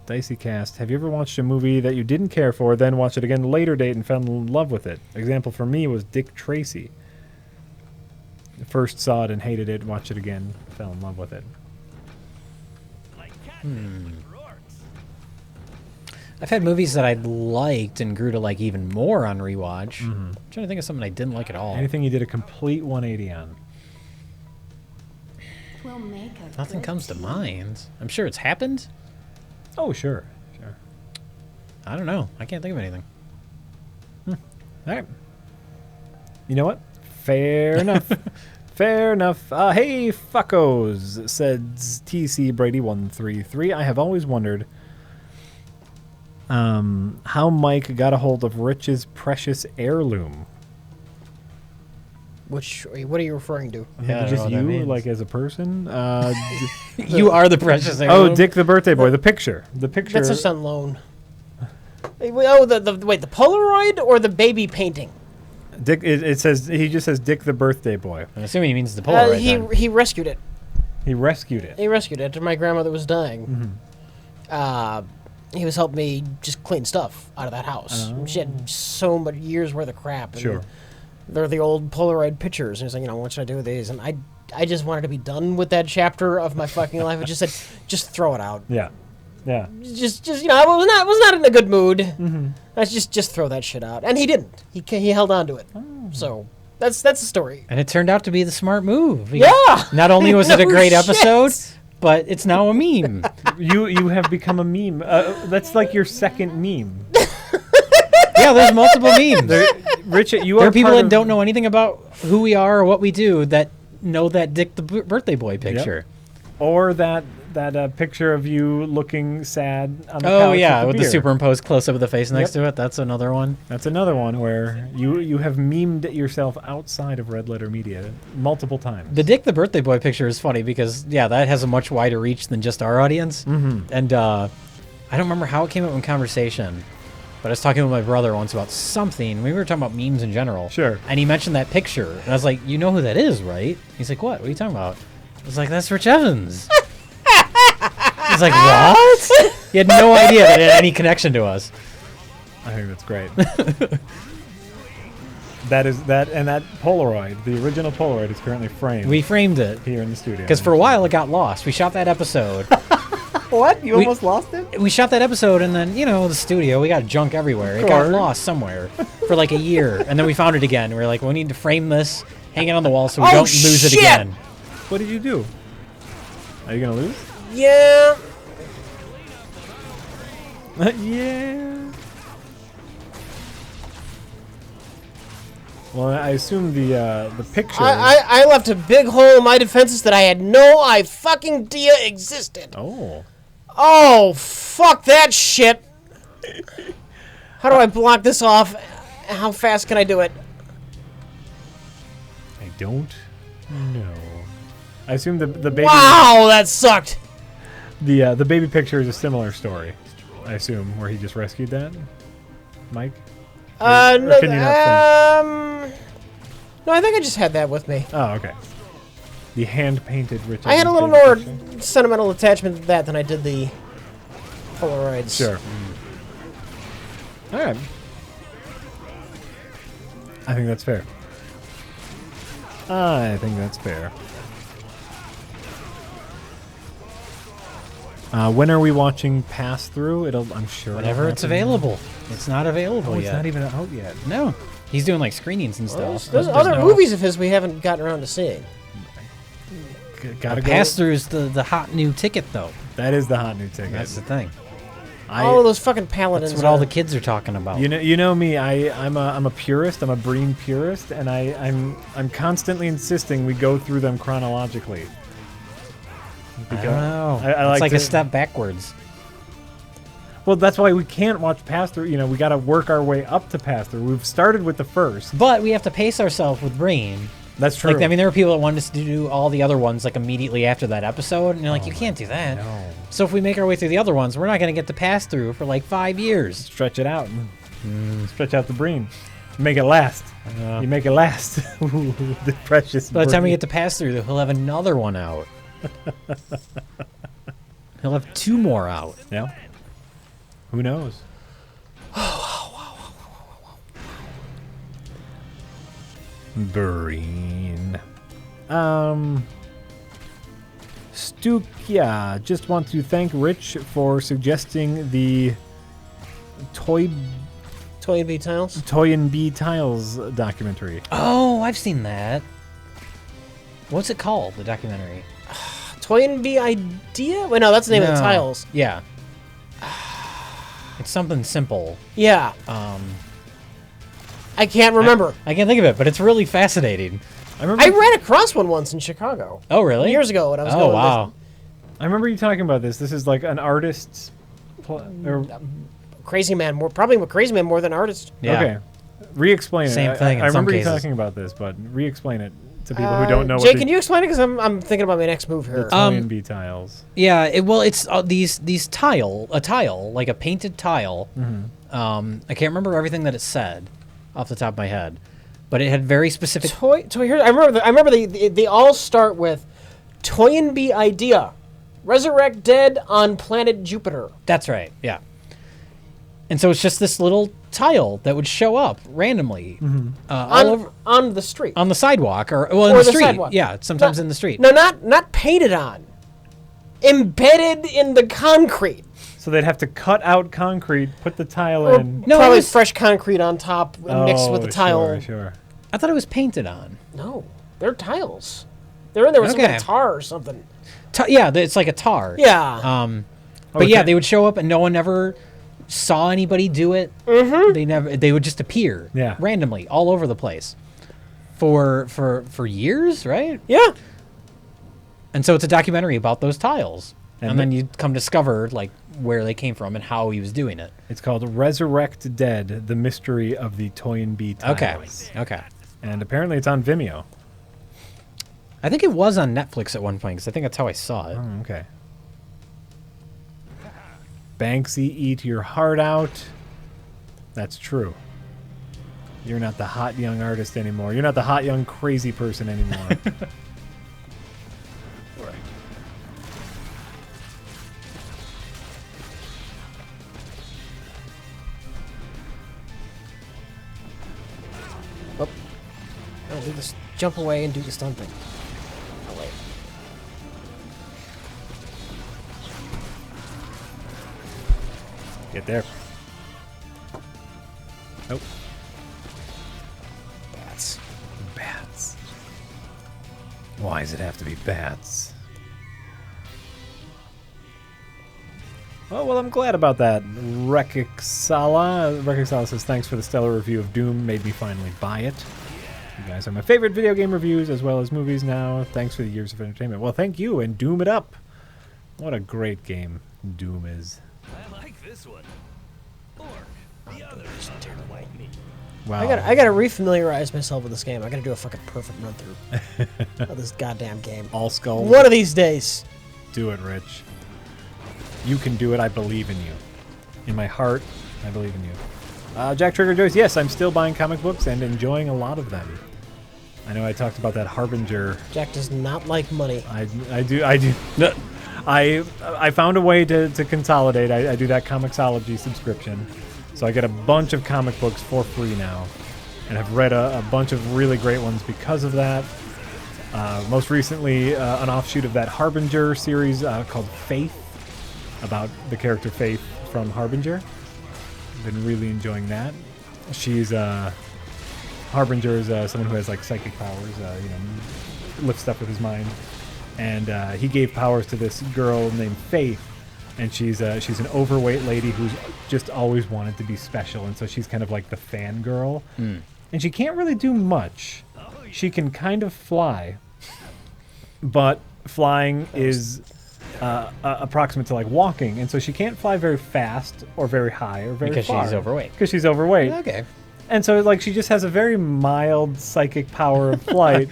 A: Dicey Cast. Have you ever watched a movie that you didn't care for, then watched it again later date and fell in love with it? Example for me was Dick Tracy. First saw it and hated it, watched it again, fell in love with it.
D: Like catfish, but for orcs.
C: I've had movies that I liked and grew to like even more on rewatch. I'm trying to think of something I didn't like at all.
A: Anything you did a complete 180 on?
E: Will make a
C: Nothing
E: good
C: comes to
E: team.
C: mind. I'm sure it's happened.
A: Oh, sure.
C: I don't know. I can't think of anything.
A: All right. You know what? Fair enough. Fair enough. Hey, fuckos, said TC Brady 133. I have always wondered how Mike got a hold of Rich's precious heirloom.
B: What are you referring to?
C: Yeah, I don't know
A: Just
C: what that
A: you,
C: means.
A: like as a person?
C: You are the precious heirloom.
A: Oh, Dick the birthday boy. The picture. The picture.
B: That's just on loan. Oh, the Polaroid or the baby painting?
A: Dick. It says he just says Dick the birthday boy.
C: I'm assuming he means the Polaroid. then.
B: He rescued it.
A: He rescued it.
B: He rescued it after my grandmother was dying. He was helping me just clean stuff out of that house. She had so much years worth of crap. And
A: Sure.
B: They're the old Polaroid pictures. And he's like, what should I do with these? And I just wanted to be done with that chapter of my fucking life. I just said, just throw it out.
A: Yeah. Yeah.
B: Just I was not in a good mood. I just throw that shit out. And he didn't. He held on to it. So that's the story.
C: And it turned out to be the smart move.
B: Yeah.
C: Not only was it a
B: No
C: great
B: shit.
C: episode, but it's now a meme.
A: You have become a meme. That's like your second meme.
C: Yeah, there's multiple memes.
A: Richard, you
C: There
A: are
C: are people
A: part
C: that
A: of-
C: don't know anything about who we are or what we do that know that Dick the birthday boy picture.
A: or that that picture of you looking sad on the
C: Oh
A: couch
C: yeah,
A: with
C: with the
A: beer.
C: superimposed close up of the face next
A: Yep.
C: to it. That's another one.
A: That's another one where you have memed yourself outside of Red Letter Media multiple times.
C: The Dick the Birthday Boy picture is funny because yeah, that has a much wider reach than just our audience.
A: Mm-hmm.
C: And I don't remember how it came up in conversation, but I was talking with my brother once about something. We were talking about memes in general.
A: Sure.
C: And he mentioned that picture, and I was like, "You know who that is, right?" He's like, "What? What are you talking about?" I was like, "That's Rich Evans." He's like, "What?" He had no idea that it had any connection to us.
A: I think that's great. that Polaroid, the original Polaroid, is currently framed
C: We framed it
A: here in the studio.
C: because for a while it got lost. We shot that episode.
A: what? You
C: we-
A: almost lost it?
C: We shot that episode, and then, the studio, we got junk everywhere. It got
A: course.
C: lost somewhere for like a year, and then we found it again. We were like, we need to frame this, hang it on the wall so we
B: Oh,
C: don't lose it
B: shit!
C: again.
A: What did you do? Are you gonna lose?
B: Yeah.
A: Yeah. Well, I assume the picture.
B: I left a big hole in my defenses that I had no fucking idea existed.
A: Oh.
B: Oh, fuck that shit. How do I block this off? How fast can I do it?
A: I don't know. I assume the baby.
B: Wow, that sucked.
A: The baby picture is a similar story. I assume where he just rescued that. Mike. Or
B: No,
A: can you not
B: no, I think I just had that with me.
A: Oh, okay. The hand-painted Rich.
B: I had a
A: Evans
B: little
A: baby
B: more
A: picture.
B: sentimental attachment to that than I did the Polaroids.
A: Sure. All right. I think that's fair. When are we watching Pass Through? I'm sure.
C: Whenever
A: it'll
C: it's
A: happen.
C: available. It's not available
A: Oh, it's
C: yet.
A: not even out yet.
C: No. He's doing like screenings and
B: Well,
C: stuff.
B: there's other movies of his we haven't gotten around to seeing.
A: Gotta go.
C: Pass through is the hot new ticket, though.
A: That is the hot new ticket.
C: That's the thing.
B: All those fucking paladins.
C: That's what all the kids are talking about.
A: You know me. I'm a purist. I'm a Breen purist, and I'm constantly insisting we go through them chronologically.
C: I don't know.
A: I
C: It's like
A: to,
C: a step backwards.
A: Well, that's why we can't watch Pass Through. We got to work our way up to Pass Through. We've started with the first.
C: But we have to pace ourselves with Brain.
A: That's true.
C: Like, I mean, there were people that wanted us to do all the other ones like immediately after that episode, and you're like, you can't do that.
A: no.
C: So if we make our way through the other ones, we're not going to get to pass through for like 5 years.
A: Stretch it out. Stretch out the Breen. Make it last. You make it last. Ooh, the precious.
C: By the time we
A: Breen.
C: get to pass through, he'll have another one out. He'll have 2 more out.
A: Yeah. Who knows? Breen. Stukia, just want to thank Rich for suggesting the Toy
B: Toy and B tiles.
A: and Bee Tiles documentary.
C: Oh, I've seen that. What's it called, the documentary?
B: Toy and B idea? Wait, no, that's the name of the
C: No.
B: tiles.
C: Yeah. It's something simple.
B: Yeah, I can't remember.
C: I can't think of it, but it's really fascinating.
A: I remember.
B: I ran across one once in Chicago
C: Oh, really?
B: years ago when I was
C: Oh,
B: going.
C: wow.
A: I remember you talking about this. This is like an artist's. Or,
B: Crazy man, probably a crazy man more than artist.
C: Yeah.
A: Okay. Re-explain it.
C: Same thing
A: I
C: in some
A: remember you
C: cases.
A: talking about this, but re-explain it to people who don't know.
B: Jay,
A: what
B: can you explain it? Because I'm thinking about my next move here.
A: the Toy and Bee Tiles.
C: Yeah, it's these tile, like a painted tile. I can't remember everything that it said off the top of my head, but it had very specific.
B: Toy. Here, I remember they all start with Toy and Bee idea, resurrect dead on planet Jupiter.
C: That's right. Yeah. And so it's just this little tile that would show up randomly all over
B: on the street.
C: on the sidewalk or in
B: Or
C: the
B: the
C: street.
B: sidewalk.
C: Yeah, sometimes
B: No,
C: in the street.
B: No, not painted on. Embedded in the concrete.
A: So they'd have to cut out concrete, put the tile
B: Or
A: in.
C: No, it
B: probably
C: was-
B: fresh concrete on top mixed with the tile.
A: Sure.
C: I thought it was painted on.
B: No, they're tiles. They're in there with some kind
C: Okay.
B: of tar or something.
C: Yeah, it's like a tar.
B: Yeah.
C: But yeah,
A: Okay.
C: they would show up and no one ever saw anybody do it. Mm-hmm. They would just appear
A: Yeah.
C: randomly all over the place for years, right?
B: Yeah.
C: And so it's a documentary about those tiles. And then you come discover like where they came from and how he was doing it.
A: It's called Resurrect Dead: The Mystery of the Toynbee Tiles.
C: Okay.
A: And apparently it's on Vimeo.
C: I think it was on Netflix at one point because I think that's how I saw it.
A: Oh, okay. Banksy, eat your heart out. That's true. You're not the hot young artist anymore. You're not the hot young crazy person anymore.
B: I'll do this. Jump away and do the stun thing. Oh, wait.
A: Get there. Nope.
B: Bats.
A: Bats. Why does it have to be bats? Oh, well, I'm glad about that. Rekixala says, thanks for the stellar review of Doom. Made me finally buy it. You guys are my favorite video game reviews as well as movies now. Thanks for the years of entertainment. Well, thank you, and Doom it up. What a great game Doom is.
D: I like this one. Orc. The others like me.
A: Wow.
B: I gotta refamiliarize myself with this game. I gotta do a fucking perfect run through of this goddamn game.
A: All skulls.
B: One of these days.
A: Do it, Rich. You can do it. I believe in you. In my heart, I believe in you. Jack Trigger Joyce, yes, I'm still buying comic books and enjoying a lot of them. I know I talked about that Harbinger.
B: Jack does not like money.
A: I do. I found a way to consolidate. I do that Comixology subscription. So I get a bunch of comic books for free now. And I've read a bunch of really great ones because of that. Most recently, an offshoot of that Harbinger series called Faith, about the character Faith from Harbinger. Been really enjoying that. She's Harbinger is someone who has like psychic powers, lifts stuff with his mind, and he gave powers to this girl named Faith, and she's an overweight lady who's just always wanted to be special, and so she's kind of like the fangirl, and she can't really do much. She can kind of fly, but flying is approximate to like walking, and so she can't fly very fast or very high or very far.
C: Because she's overweight.
A: Because she's overweight.
C: Okay.
A: And so like she just has a very mild psychic power of flight,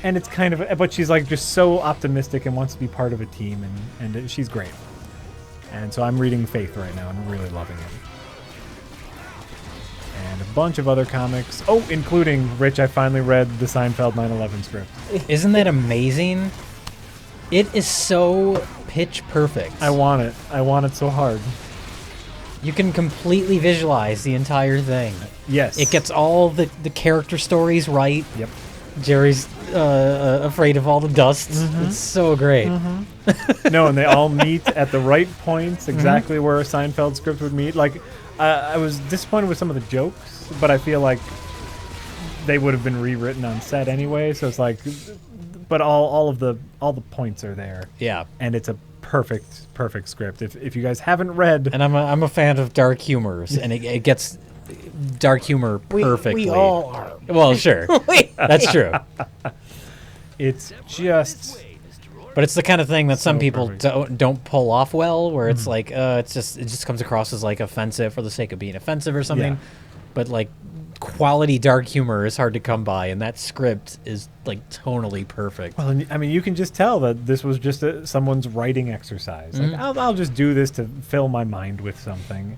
A: and it's kind of, but she's like just so optimistic and wants to be part of a team, and she's great. And so I'm reading Faith right now and really loving it. And a bunch of other comics. Oh, including, Rich, I finally read the Seinfeld 9/11 script.
C: Isn't that amazing? It is so pitch perfect.
A: I want it. I want it so hard.
C: You can completely visualize the entire thing.
A: Yes.
C: It gets all the character stories right.
A: Yep.
C: Jerry's afraid of all the dust. It's so great.
A: No, and they all meet at the right points, exactly where a Seinfeld script would meet. Like, I was disappointed with some of the jokes, but I feel like they would have been rewritten on set anyway. So it's like, but all the points are there.
C: Yeah.
A: And it's a perfect script. If you guys haven't read,
C: And I'm a fan of dark humors, and it gets dark humor perfectly.
B: We all are.
C: Well, sure. That's true.
A: it's just
C: But it's the kind of thing that some
A: So
C: people
A: perfect.
C: don't pull off well, where it's like it just comes across as like offensive for the sake of being offensive or something.
A: Yeah.
C: But like quality dark humor is hard to come by, and that script is like tonally perfect.
A: well, and, I mean, you can just tell that this was just someone's writing exercise. Like, I'll just do this to fill my mind with something,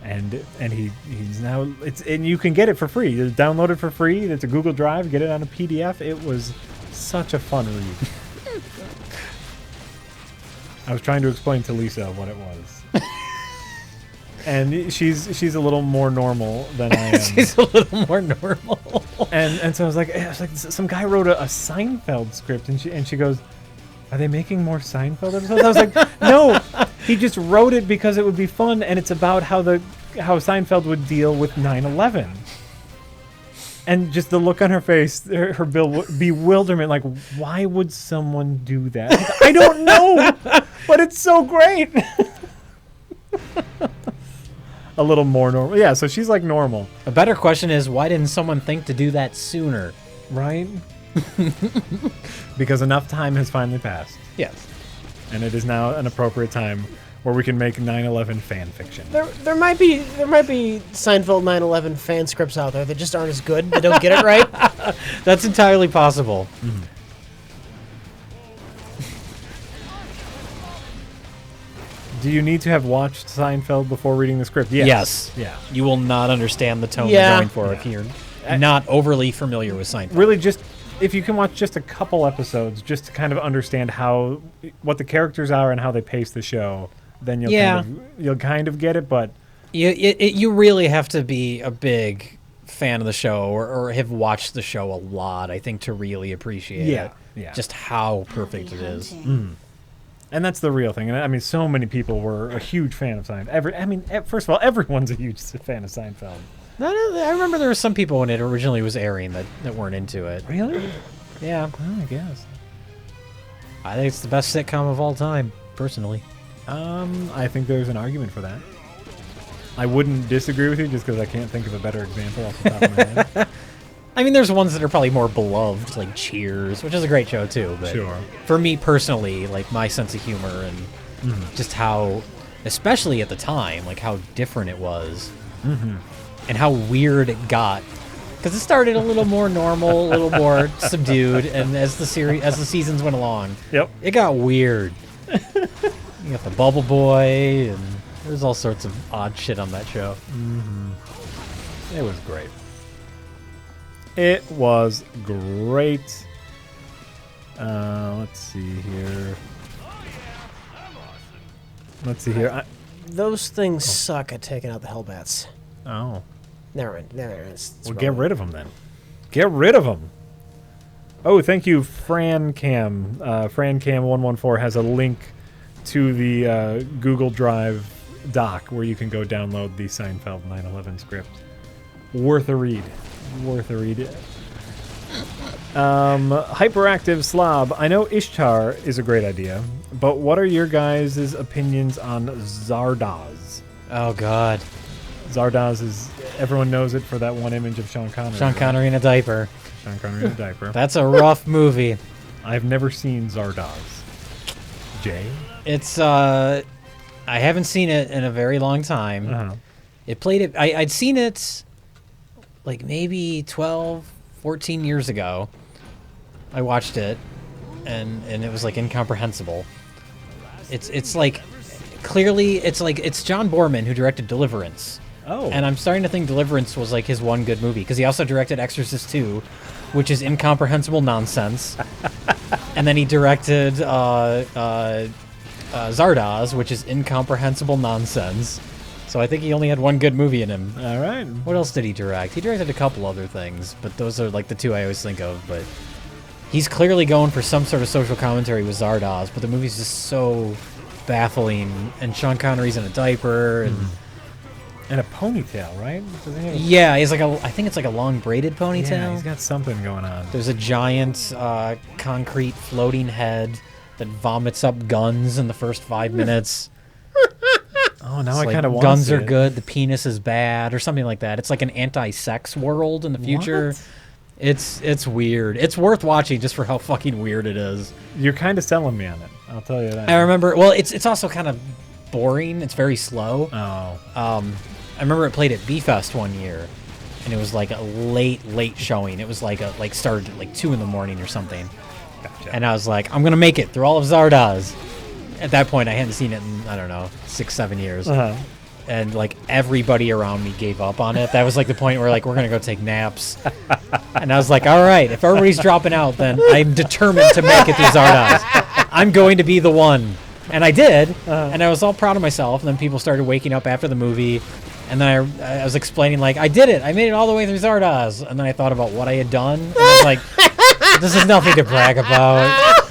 A: and he's now and you can get it for free. You download it for free. It's a Google Drive. Get it on a PDF. It was such a fun read. I was trying to explain to Lisa what it was. And she's a little more normal than I am.
C: She's a little more normal.
A: and so I was like, some guy wrote a Seinfeld script, and she goes, are they making more Seinfeld episodes? I was like, no, he just wrote it because it would be fun, and it's about how Seinfeld would deal with 9/11. And just the look on her face, her bewilderment, like, why would someone do that? I don't know, but it's so great. A little more normal. Yeah, so she's like normal.
C: A better question is, why didn't someone think to do that sooner?
A: Right? Because enough time has finally passed.
C: Yes.
A: and it is now an appropriate time where we can make 9/11 fan fiction.
B: There might be Seinfeld 9/11 fan scripts out there that just aren't as good. They don't get it right.
C: That's entirely possible.
A: Do you need to have watched Seinfeld before reading the script?
C: Yes.
A: Yeah.
C: You will not understand the tone
B: Yeah.
C: they're going for if you're not overly familiar with Seinfeld.
A: Really, just if you can watch just a couple episodes, just to kind of understand what the characters are and how they pace the show, then you'll kind of get it. But
C: You really have to be a big fan of the show or have watched the show a lot, I think, to really appreciate it.
A: Yeah.
C: Just how perfect it is.
A: And that's the real thing. And I mean, so many people were a huge fan of Seinfeld. First of all, everyone's a huge fan of Seinfeld.
C: No, I remember there were some people when it originally was airing that weren't into it.
A: Really?
C: Yeah.
A: Well, I guess.
C: I think it's the best sitcom of all time, personally.
A: I think there's an argument for that. I wouldn't disagree with you just because I can't think of a better example off the top of my head.
C: I mean, there's ones that are probably more beloved, like Cheers, which is a great show too. But
A: Sure.
C: for me personally, like my sense of humor and just how, especially at the time, like how different it was, and how weird it got. Because it started a little more normal, a little more subdued, and as the seasons went along,
A: Yep.
C: it got weird. You got the Bubble Boy, and there's all sorts of odd shit on that show.
A: It was great. It was great. Let's see here.
B: Those things suck at taking out the Hellbats.
A: Oh.
B: Never mind. It's
A: Well, get rid of them then. Get rid of them. Oh, thank you, Fran Cam. Fran Cam 114 has a link to the Google Drive doc where you can go download the Seinfeld 9/11 script. Worth a read. Hyperactive Slob. I know Ishtar is a great idea, but what are your guys' opinions on Zardoz?
C: Oh God,
A: Zardoz is, everyone knows it for that one image of Sean Connery.
C: Sean Connery in a diaper.
A: Sean Connery in a diaper.
C: That's a rough movie.
A: I've never seen Zardoz. Jay?
C: It's I haven't seen it in a very long time.
A: Uh-huh.
C: It played it. I'd seen it like maybe 12, 14 years ago. I watched it, and it was like incomprehensible. It's like clearly it's John Borman who directed Deliverance.
A: Oh.
C: And I'm starting to think Deliverance was like his one good movie because he also directed Exorcist 2, which is incomprehensible nonsense. And then he directed Zardoz, which is incomprehensible nonsense. So I think he only had one good movie in him.
A: All right.
C: What else did he direct? He directed a couple other things, but those are like the two I always think of. But he's clearly going for some sort of social commentary with Zardoz, but the movie's just so baffling. And Sean Connery's in a diaper, and
A: And a ponytail, right? Doesn't he have a-
C: yeah, he's like I think it's like a long braided ponytail.
A: Yeah, he's got something going on.
C: There's a giant concrete floating head that vomits up guns in the first 5 minutes.
A: Oh, now
C: It's
A: I
C: like,
A: kind of want
C: guns
A: to
C: are good, the penis is bad, or something like that. It's like an anti-sex world in the future.
A: What?
C: It's weird. It's worth watching just for how fucking weird it is.
A: You're kind of selling me on it. I'll tell you that.
C: I remember. Well, it's also kind of boring. It's very slow.
A: Oh.
C: I remember it played at B-Fest one year, and it was like a late showing. It was like started at like 2 in the morning or something.
A: Gotcha.
C: And I was like, I'm gonna make it through all of Zardoz. At that point, I hadn't seen it in, I don't know, 6-7 years.
A: Uh-huh.
C: And like everybody around me gave up on it. That was like the point where like we're gonna go take naps. And I was like, all right, if everybody's dropping out, then I'm determined to make it through Zardoz. I'm going to be the one. And I did, and I was all proud of myself. And then people started waking up after the movie, and then I was explaining like, I did it, I made it all the way through Zardoz. And then I thought about what I had done, and I was like, this is nothing to brag about.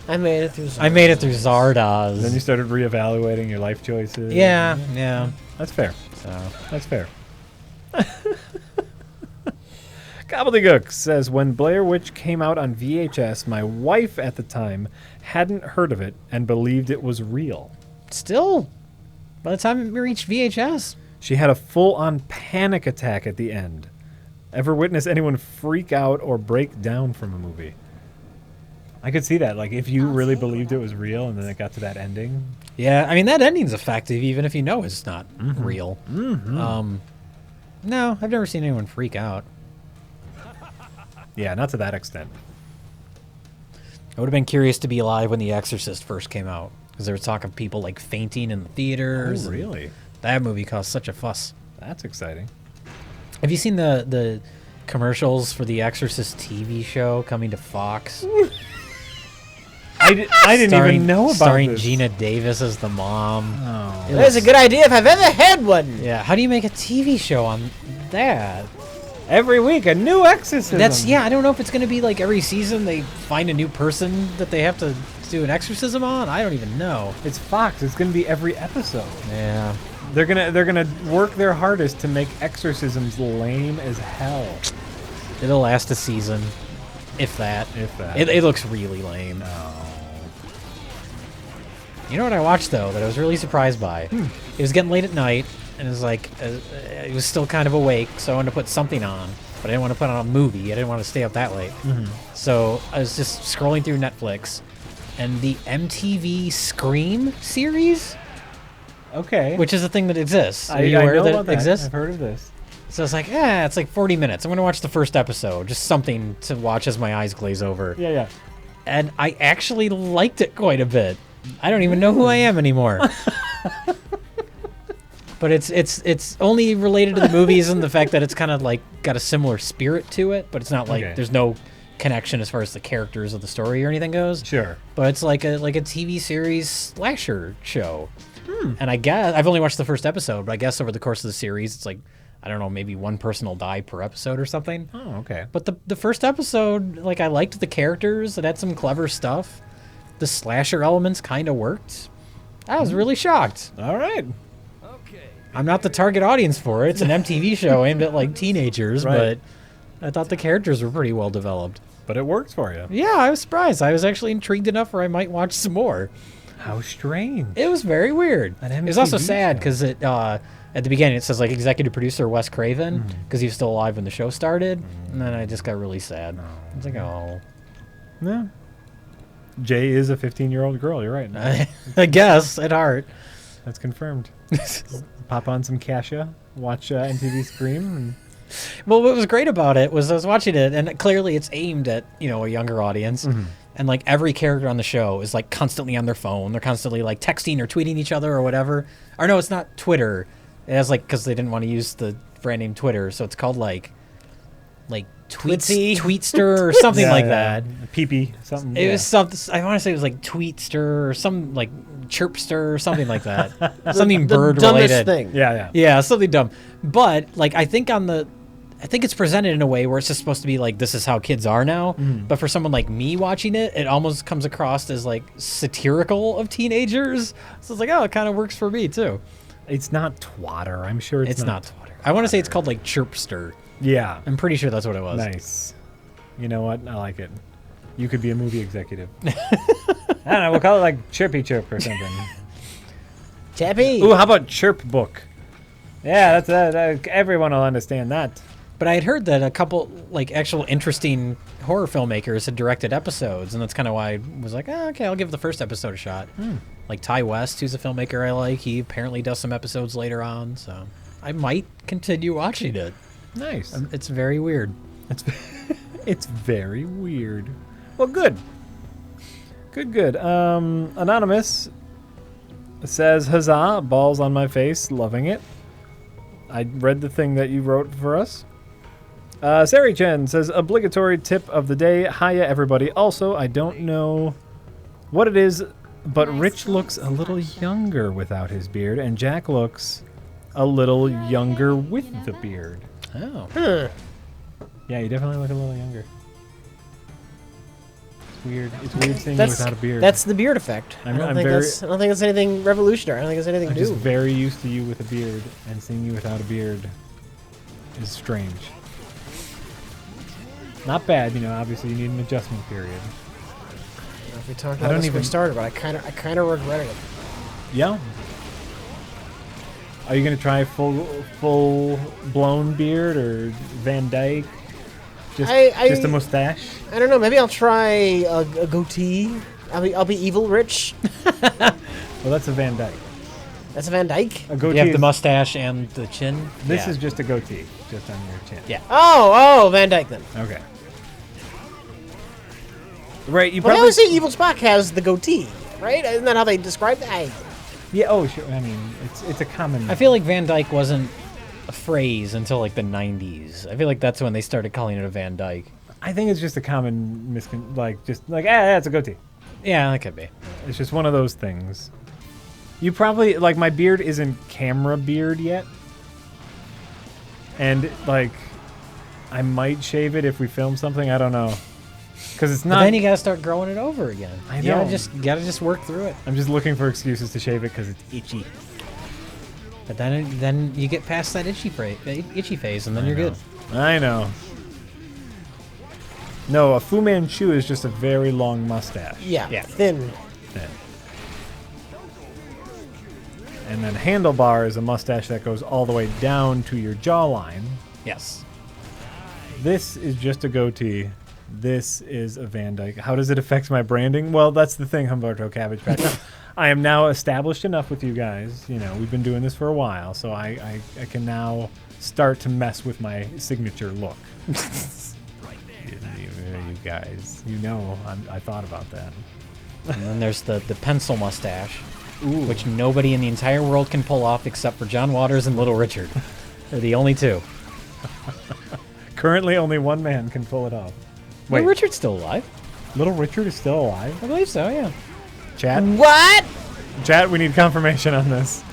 B: I made it through Zardoz.
C: I made it through Zardoz.
A: Then you started reevaluating your life choices.
C: Yeah.
A: That's fair.
C: So
A: That's fair. Gobbledygook says, when Blair Witch came out on VHS, my wife at the time hadn't heard of it and believed it was real.
C: still, by the time we reached VHS,
A: She had a full-on panic attack at the end. Ever witness anyone freak out or break down from a movie? I could see that. Like, if you really believed it was real and then it got to that ending.
C: Yeah, I mean, that ending's effective even if you know it's not real. No, I've never seen anyone freak out.
A: Yeah, not to that extent.
C: I would have been curious to be alive when The Exorcist first came out, because there was talk of people like fainting in the theaters.
A: Oh,
C: and
A: really?
C: That movie caused such a fuss.
A: That's exciting.
C: Have you seen the commercials for the Exorcist TV show coming to Fox?
A: I didn't even know about
C: starring
A: this.
C: Gina Davis as the mom.
A: Oh.
C: It
B: That's a
C: was-
B: good idea if I've ever had one.
C: Yeah, how do you make a TV show on that?
A: Every week, a new exorcism.
C: That's I don't know if it's going to be like every season they find a new person that they have to do an exorcism on. I don't even know.
A: It's Fox. It's going to be every episode.
C: Yeah.
A: They're gonna work their hardest to make exorcisms lame as hell.
C: It'll last a season, if that.
A: If that.
C: It looks really lame. You know what I watched though that I was really surprised by? It was getting late at night, and it was like it was still kind of awake, so I wanted to put something on, but I didn't want to put on a movie. I didn't want to stay up that late. So I was just scrolling through Netflix, and the MTV Scream series,
A: Okay.
C: which is a thing that exists. Are
A: I
C: you aware
A: know
C: that
A: about
C: it
A: that.
C: exists?
A: I've heard of this.
C: So I was like, it's like 40 minutes. I'm going to watch the first episode. Just something to watch as my eyes glaze over.
A: Yeah.
C: And I actually liked it quite a bit. I don't even know who I am anymore. But it's only related to the movies and the fact that it's kind of like got a similar spirit to it, but it's not like there's no connection as far as the characters of the story or anything goes.
A: Sure.
C: But it's like a TV series slasher show. And I guess I've only watched the first episode, but I guess over the course of the series, it's like, I don't know, maybe one person will die per episode or something.
A: Oh, okay.
C: But the first episode, like, I liked the characters. It had some clever stuff. The slasher elements kind of worked. I was really shocked.
A: All right.
D: Okay.
C: I'm not the target audience for it. It's an MTV show aimed at, like, teenagers,
A: Right.
C: but I thought the characters were pretty well developed.
A: But it works for you.
C: Yeah, I was surprised. I was actually intrigued enough where I might watch some more.
A: How strange.
C: It was very weird.
A: An
C: It was also
A: MTV
C: sad
A: show.
C: because it at the beginning it says like executive producer Wes Craven because he was still alive when the show started, and then I just got really sad. I was like, oh,
A: Yeah. Jay is a 15-year-old girl. You're right.
C: I guess at heart.
A: That's confirmed. Pop on some Kasha, watch MTV Scream. And
C: Well, what was great about it was I was watching it, and clearly it's aimed at a younger audience. And like every character on the show is like constantly on their phone. They're constantly like texting or tweeting each other or whatever. Or no, it's not Twitter. It has like because they didn't want to use the brand name Twitter, so it's called like
B: Twitsy.
C: Tweetster or something like that.
A: Pee-pee, something.
C: It was something. I want to say it was like Tweetster or some like Chirpster or something like that. Something
B: The
C: bird
B: dumbest
C: related.
B: thing.
A: Yeah.
C: Yeah, something dumb. But like I think it's presented in a way where it's just supposed to be like this is how kids are now. But for someone like me watching it, it almost comes across as like satirical of teenagers. So it's like, oh, it kind of works for me too.
A: It's not twatter. I'm sure
C: It's not Twitter. I want to say it's called like Chirpster.
A: Yeah.
C: I'm pretty sure that's what it was.
A: Nice. You know what? I like it. You could be a movie executive. I don't know. We'll call it like Chirpy Chirp or something.
B: Chappy.
A: Ooh, how about Chirp Book? Yeah, that's everyone will understand that.
C: But I had heard that a couple like actual interesting horror filmmakers had directed episodes, and that's kind of why I was like, okay, I'll give the first episode a shot. Like Ty West, who's a filmmaker I like, he apparently does some episodes later on, so I might continue watching it.
A: Nice.
C: It's very weird.
A: It's very weird. Well, good. Good. Anonymous says, huzzah, balls on my face, loving it. I read the thing that you wrote for us. Sari Chen says, obligatory tip of the day. Hiya, everybody. Also, I don't know what it is, but Rich looks a little younger without his beard, and Jack looks a little younger with the beard.
C: Oh.
A: Yeah, you definitely look a little younger. It's weird. It's weird seeing you without a beard.
B: That's the beard effect. I
A: I'm
B: don't think
A: very-
B: that's anything revolutionary. I don't think it's anything
A: I'm
B: new.
A: just very used to you with a beard, and seeing you without a beard is strange. Not bad, obviously you need an adjustment period.
B: If we talked
A: I
B: about
A: don't
B: this when
A: even-
B: we started, but I kind of regretted it.
A: Yeah. Are you gonna try full blown beard or Van Dyke? Just a mustache.
B: I don't know. Maybe I'll try a goatee. I'll be evil rich.
A: Well, that's a Van Dyke.
B: That's a Van Dyke.
A: A goatee.
C: You have
A: is-
C: the mustache and the chin.
A: This
C: Yeah.
A: is just a goatee, just on your chin.
C: Yeah.
B: Oh, Van Dyke then.
A: Okay. Right. You
B: Well, they
A: probably.
B: always say Evil Spock has the goatee, right? Isn't that how they describe that?
A: Yeah. Oh, sure. I mean, it's a common.
C: I feel like Van Dyke wasn't a phrase until like the 90s. I feel like that's when they started calling it a Van Dyke.
A: I think it's just a common it's a goatee.
C: Yeah, that could be.
A: It's just one of those things. You probably like my beard isn't camera beard yet, and like I might shave it if we film something. I don't know, because it's
C: But
A: not.
C: then you gotta start growing it over again.
A: I
C: You gotta
A: know.
C: just work through it.
A: I'm just looking for excuses to shave it because it's itchy.
C: But then you get past that itchy phase, and then you're good.
A: I know. No, a Fu Manchu is just a very long mustache.
B: Yeah,
C: Yeah.
B: thin.
A: Yeah. And then handlebar is a mustache that goes all the way down to your jawline.
C: Yes.
A: This is just a goatee. This is a Van Dyke. How does it affect my branding? Well, that's the thing, Humberto Cabbage Patch. I am now established enough with you guys. You know, we've been doing this for a while, so I can now start to mess with my signature look. You guys, you know, I thought about that.
C: And then there's the pencil mustache, which nobody in the entire world can pull off except for John Waters and Little Richard. They're the only two.
A: Currently, only one man can pull it off. Wait,
C: Little Richard's still alive.
A: Little Richard is still alive?
C: I believe so, yeah.
A: Chat?
B: What?
A: Chat, we need confirmation on this.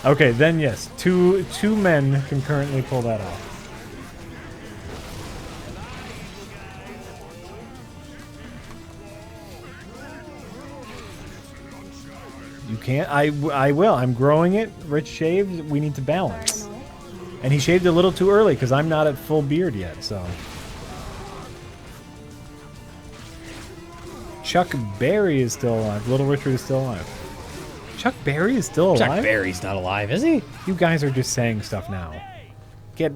A: Okay, then yes, two men can currently pull that off. You can't. I will. I'm growing it. Rich shaved. We need to balance. And he shaved a little too early because I'm not at full beard yet. So. Chuck Berry is still alive. Little Richard is still alive. Chuck Berry is still alive.
C: Chuck Berry's not alive, is he?
A: You guys are just saying stuff now. Get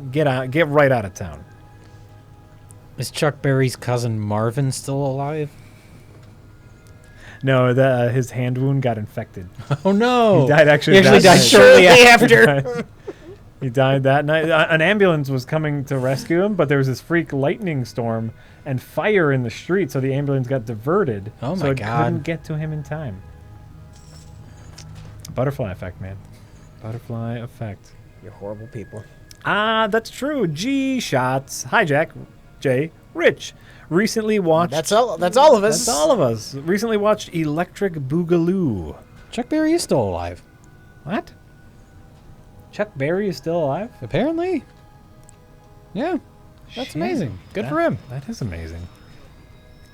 A: right out of town.
C: Is Chuck Berry's cousin Marvin still alive?
A: No, his hand wound got infected.
C: Oh no!
A: He died actually.
C: He actually
A: that
C: died
A: night.
C: shortly
B: after.
A: He died that night. An ambulance was coming to rescue him, but there was this freak lightning storm and fire in the street, so the ambulance got diverted.
C: Oh
A: so
C: my
A: it
C: God.
A: couldn't get to him in time. Butterfly effect, man. Butterfly effect.
B: You're horrible people.
A: Ah, that's true. G shots. Hi, Jack. Jay. Rich. Recently watched.
B: That's all of us.
A: That's all of us. Recently watched Electric Boogaloo.
C: Chuck Berry is still alive.
A: What? Chuck Berry is still alive?
C: Apparently. Yeah. That's
A: Shit.
C: amazing. Good for him.
A: That is amazing.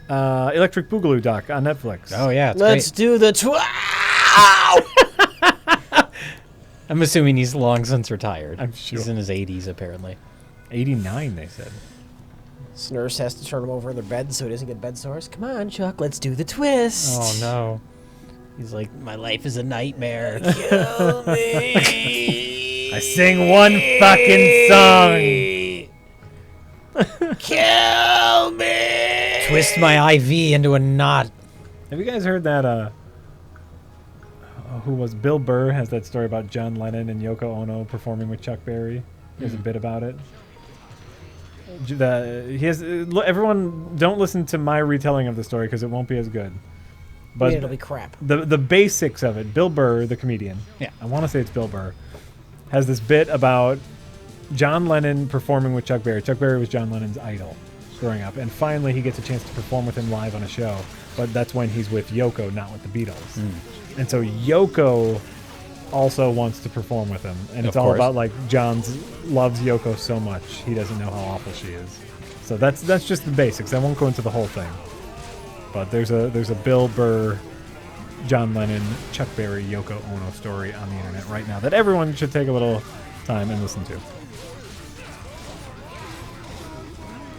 A: Electric Boogaloo doc on Netflix.
C: Oh yeah, it's
B: Let's
C: great.
B: do the
C: I'm assuming he's long since retired.
A: I'm sure.
C: He's in his 80s apparently.
A: 89, they said.
B: Nurse has to turn him over in their bed so he doesn't get bed sores. Come on, Chuck, let's do the twist.
C: Oh no. He's like, my life is a nightmare.
B: Kill me.
A: I sing one fucking song.
B: Kill me.
C: Twist my IV into a knot.
A: Have you guys heard that, who was Bill Burr has that story about John Lennon and Yoko Ono performing with Chuck Berry? There's a bit about it. Everyone, don't listen to my retelling of the story because it won't be as good. But
B: It'll be crap.
A: the basics of it. Bill Burr, the comedian.
C: Yeah.
A: I want to say it's Bill Burr. Has this bit about John Lennon performing with Chuck Berry. Chuck Berry was John Lennon's idol growing up, and finally he gets a chance to perform with him live on a show. But that's when he's with Yoko, not with the Beatles. And so Yoko also wants to perform with him, and it's
C: Of
A: all
C: course.
A: about like John's loves Yoko so much he doesn't know how awful she is. So that's just the basics. I won't go into the whole thing. But there's a Bill Burr, John Lennon, Chuck Berry, Yoko Ono story on the internet right now that everyone should take a little time and listen to.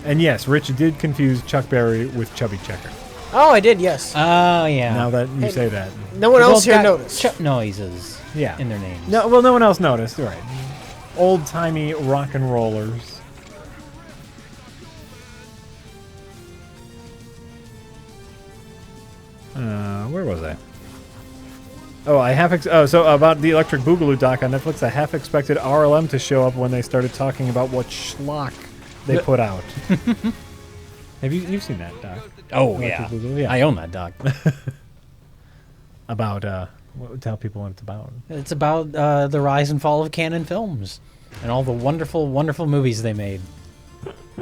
A: And yes, Rich did confuse Chuck Berry with Chubby Checker.
B: Oh, I did, yes.
C: Oh yeah.
A: Now that you
B: Hey,
A: say that.
B: No one
C: They
B: else
C: both
B: here
C: got
B: noticed.
C: Chuck noises
A: Yeah.
C: in their names.
A: No, well, no one else noticed. All right. Old-timey rock and rollers. Where was I? Oh, so about the Electric Boogaloo doc on Netflix, I half expected RLM to show up when they started talking about what schlock they put out. You've seen that doc?
C: Oh,
A: Electric Boogaloo? Yeah.
C: I own that doc.
A: About, tell people what it's about.
C: It's about the rise and fall of canon films and all the wonderful, wonderful movies they made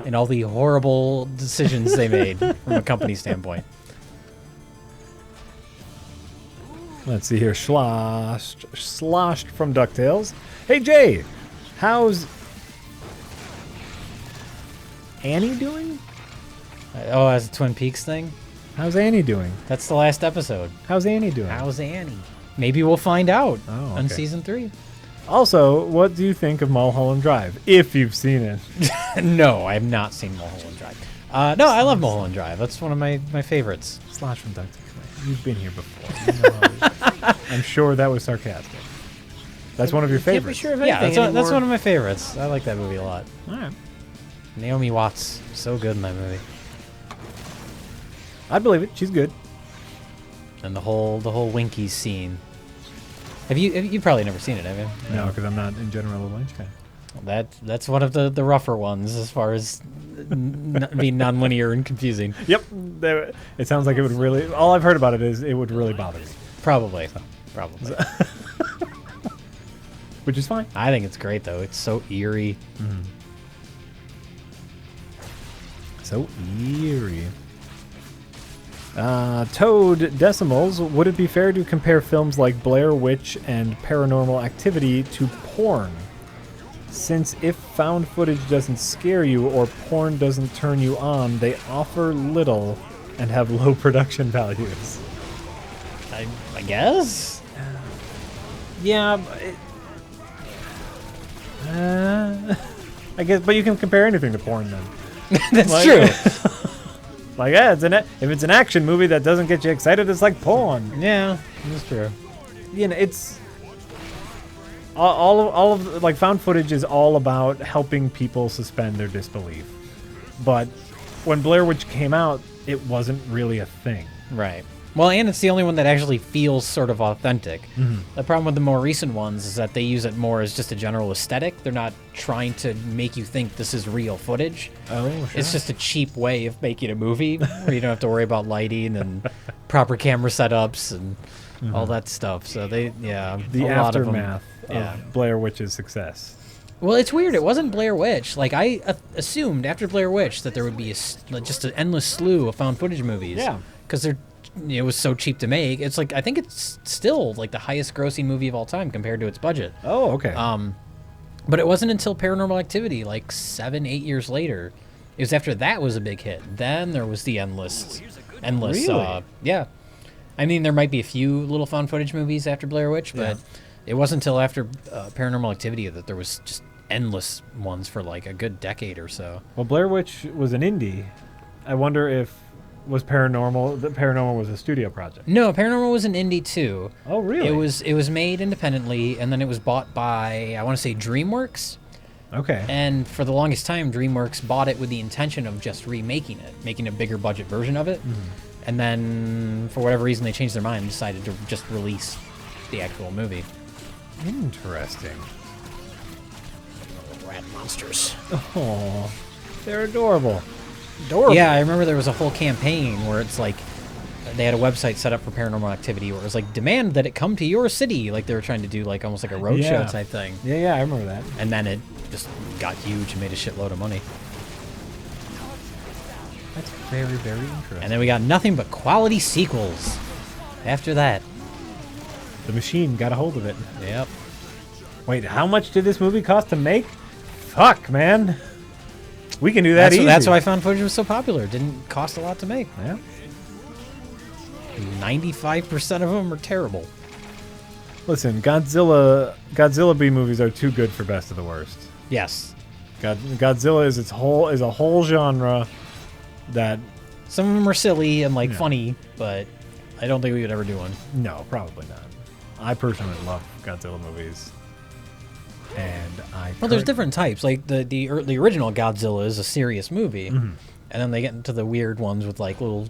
C: and all the horrible decisions they made from a company standpoint.
A: Let's see here. Sloshed from DuckTales. Hey, Jay, how's Annie doing?
C: Oh, as a Twin Peaks thing?
A: How's Annie doing?
C: That's the last episode.
A: How's Annie doing?
C: How's Annie? Maybe we'll find out on
A: okay.
C: season 3.
A: Also, what do you think of Mulholland Drive, if you've seen it?
C: No, I have not seen Mulholland Drive. No, I love Mulholland Drive. That's one of my favorites.
A: Slosh from DuckTales. You've been here before. You know how it is. I'm sure that was sarcastic. That's one of your
B: Can't be
A: favorites.
B: sure of
C: Yeah,
B: anything
C: that's
B: anymore.
C: one of my favorites. I like that movie a lot.
A: All right.
C: Naomi Watts, so good in that movie.
A: I believe it. She's good.
C: And the whole Winkies scene. Have you probably never seen it, have you?
A: No, because I'm not in general a Lynch fan.
C: That's one of the rougher ones as far as being nonlinear and confusing.
A: Yep. It sounds like it would really... All I've heard about it is it would really bother me.
C: Probably.
A: Which is fine.
C: I think it's great, though. It's so eerie.
A: So eerie. Toad Decimals, would it be fair to compare films like Blair Witch and Paranormal Activity to porn? Since if found footage doesn't scare you or porn doesn't turn you on, they offer little and have low production values.
C: I guess?
A: Yeah, I guess, but you can compare anything to porn then.
C: That's true.
A: Like, yeah, if it's an action movie that doesn't get you excited, it's like porn.
C: Yeah, that's true.
A: You know, it's all of like found footage is all about helping people suspend their disbelief. But when Blair Witch came out, it wasn't really a thing.
C: Right. Well, and it's the only one that actually feels sort of authentic. The problem with the more recent ones is that they use it more as just a general aesthetic. They're not trying to make you think this is real footage.
A: Oh, sure.
C: It's just a cheap way of making a movie where you don't have to worry about lighting and proper camera setups and all that stuff. So the
A: the
C: a lot of them-
A: aftermath of Blair Witch's success.
C: Well, it's weird. It wasn't Blair Witch. Like, I assumed after Blair Witch that there would be just an endless slew of found footage movies.
A: Yeah.
C: Because it was so cheap to make. It's like, I think it's still like the highest grossing movie of all time compared to its budget.
A: Oh, okay.
C: But it wasn't until Paranormal Activity, like 7-8 years later, it was after that was a big hit. Then there was the endless.
A: Really?
C: Yeah. I mean, there might be a few little found footage movies after Blair Witch, but it wasn't until after Paranormal Activity that there was just endless ones for like a good decade or so.
A: Well, Blair Witch was an indie. I wonder if was Paranormal was a studio project.
C: No, Paranormal was an indie too.
A: Oh, really?
C: It was made independently, and then it was bought by, I want to say, DreamWorks.
A: Okay.
C: And for the longest time, DreamWorks bought it with the intention of just remaking it, making a bigger budget version of it. And then, for whatever reason, they changed their mind and decided to just release the actual movie.
A: Interesting.
B: Little rat monsters.
A: Oh, they're adorable.
C: Yeah, I remember there was a whole campaign where it's like they had a website set up for Paranormal Activity where it was like, demand that it come to your city. Like they were trying to do like almost like a roadshow type thing.
A: Yeah, I remember that.
C: And then it just got huge and made a shitload of money.
A: That's very, very interesting.
C: And then we got nothing but quality sequels after that.
A: The machine got a hold of it.
C: Yep.
A: Wait, how much did this movie cost to make? Fuck, man. We can do that easy.
C: That's why found footage was so popular. It didn't cost a lot to make.
A: Yeah.
C: 95% of them are terrible.
A: Listen, Godzilla B movies are too good for best of the worst.
C: Yes.
A: Godzilla is a whole genre that
C: Some of them are silly and like funny, but I don't think we would ever do one.
A: no, probably not. I personally love Godzilla movies, and
C: Well, there's different types. Like the original Godzilla is a serious movie, and then they get into the weird ones with like little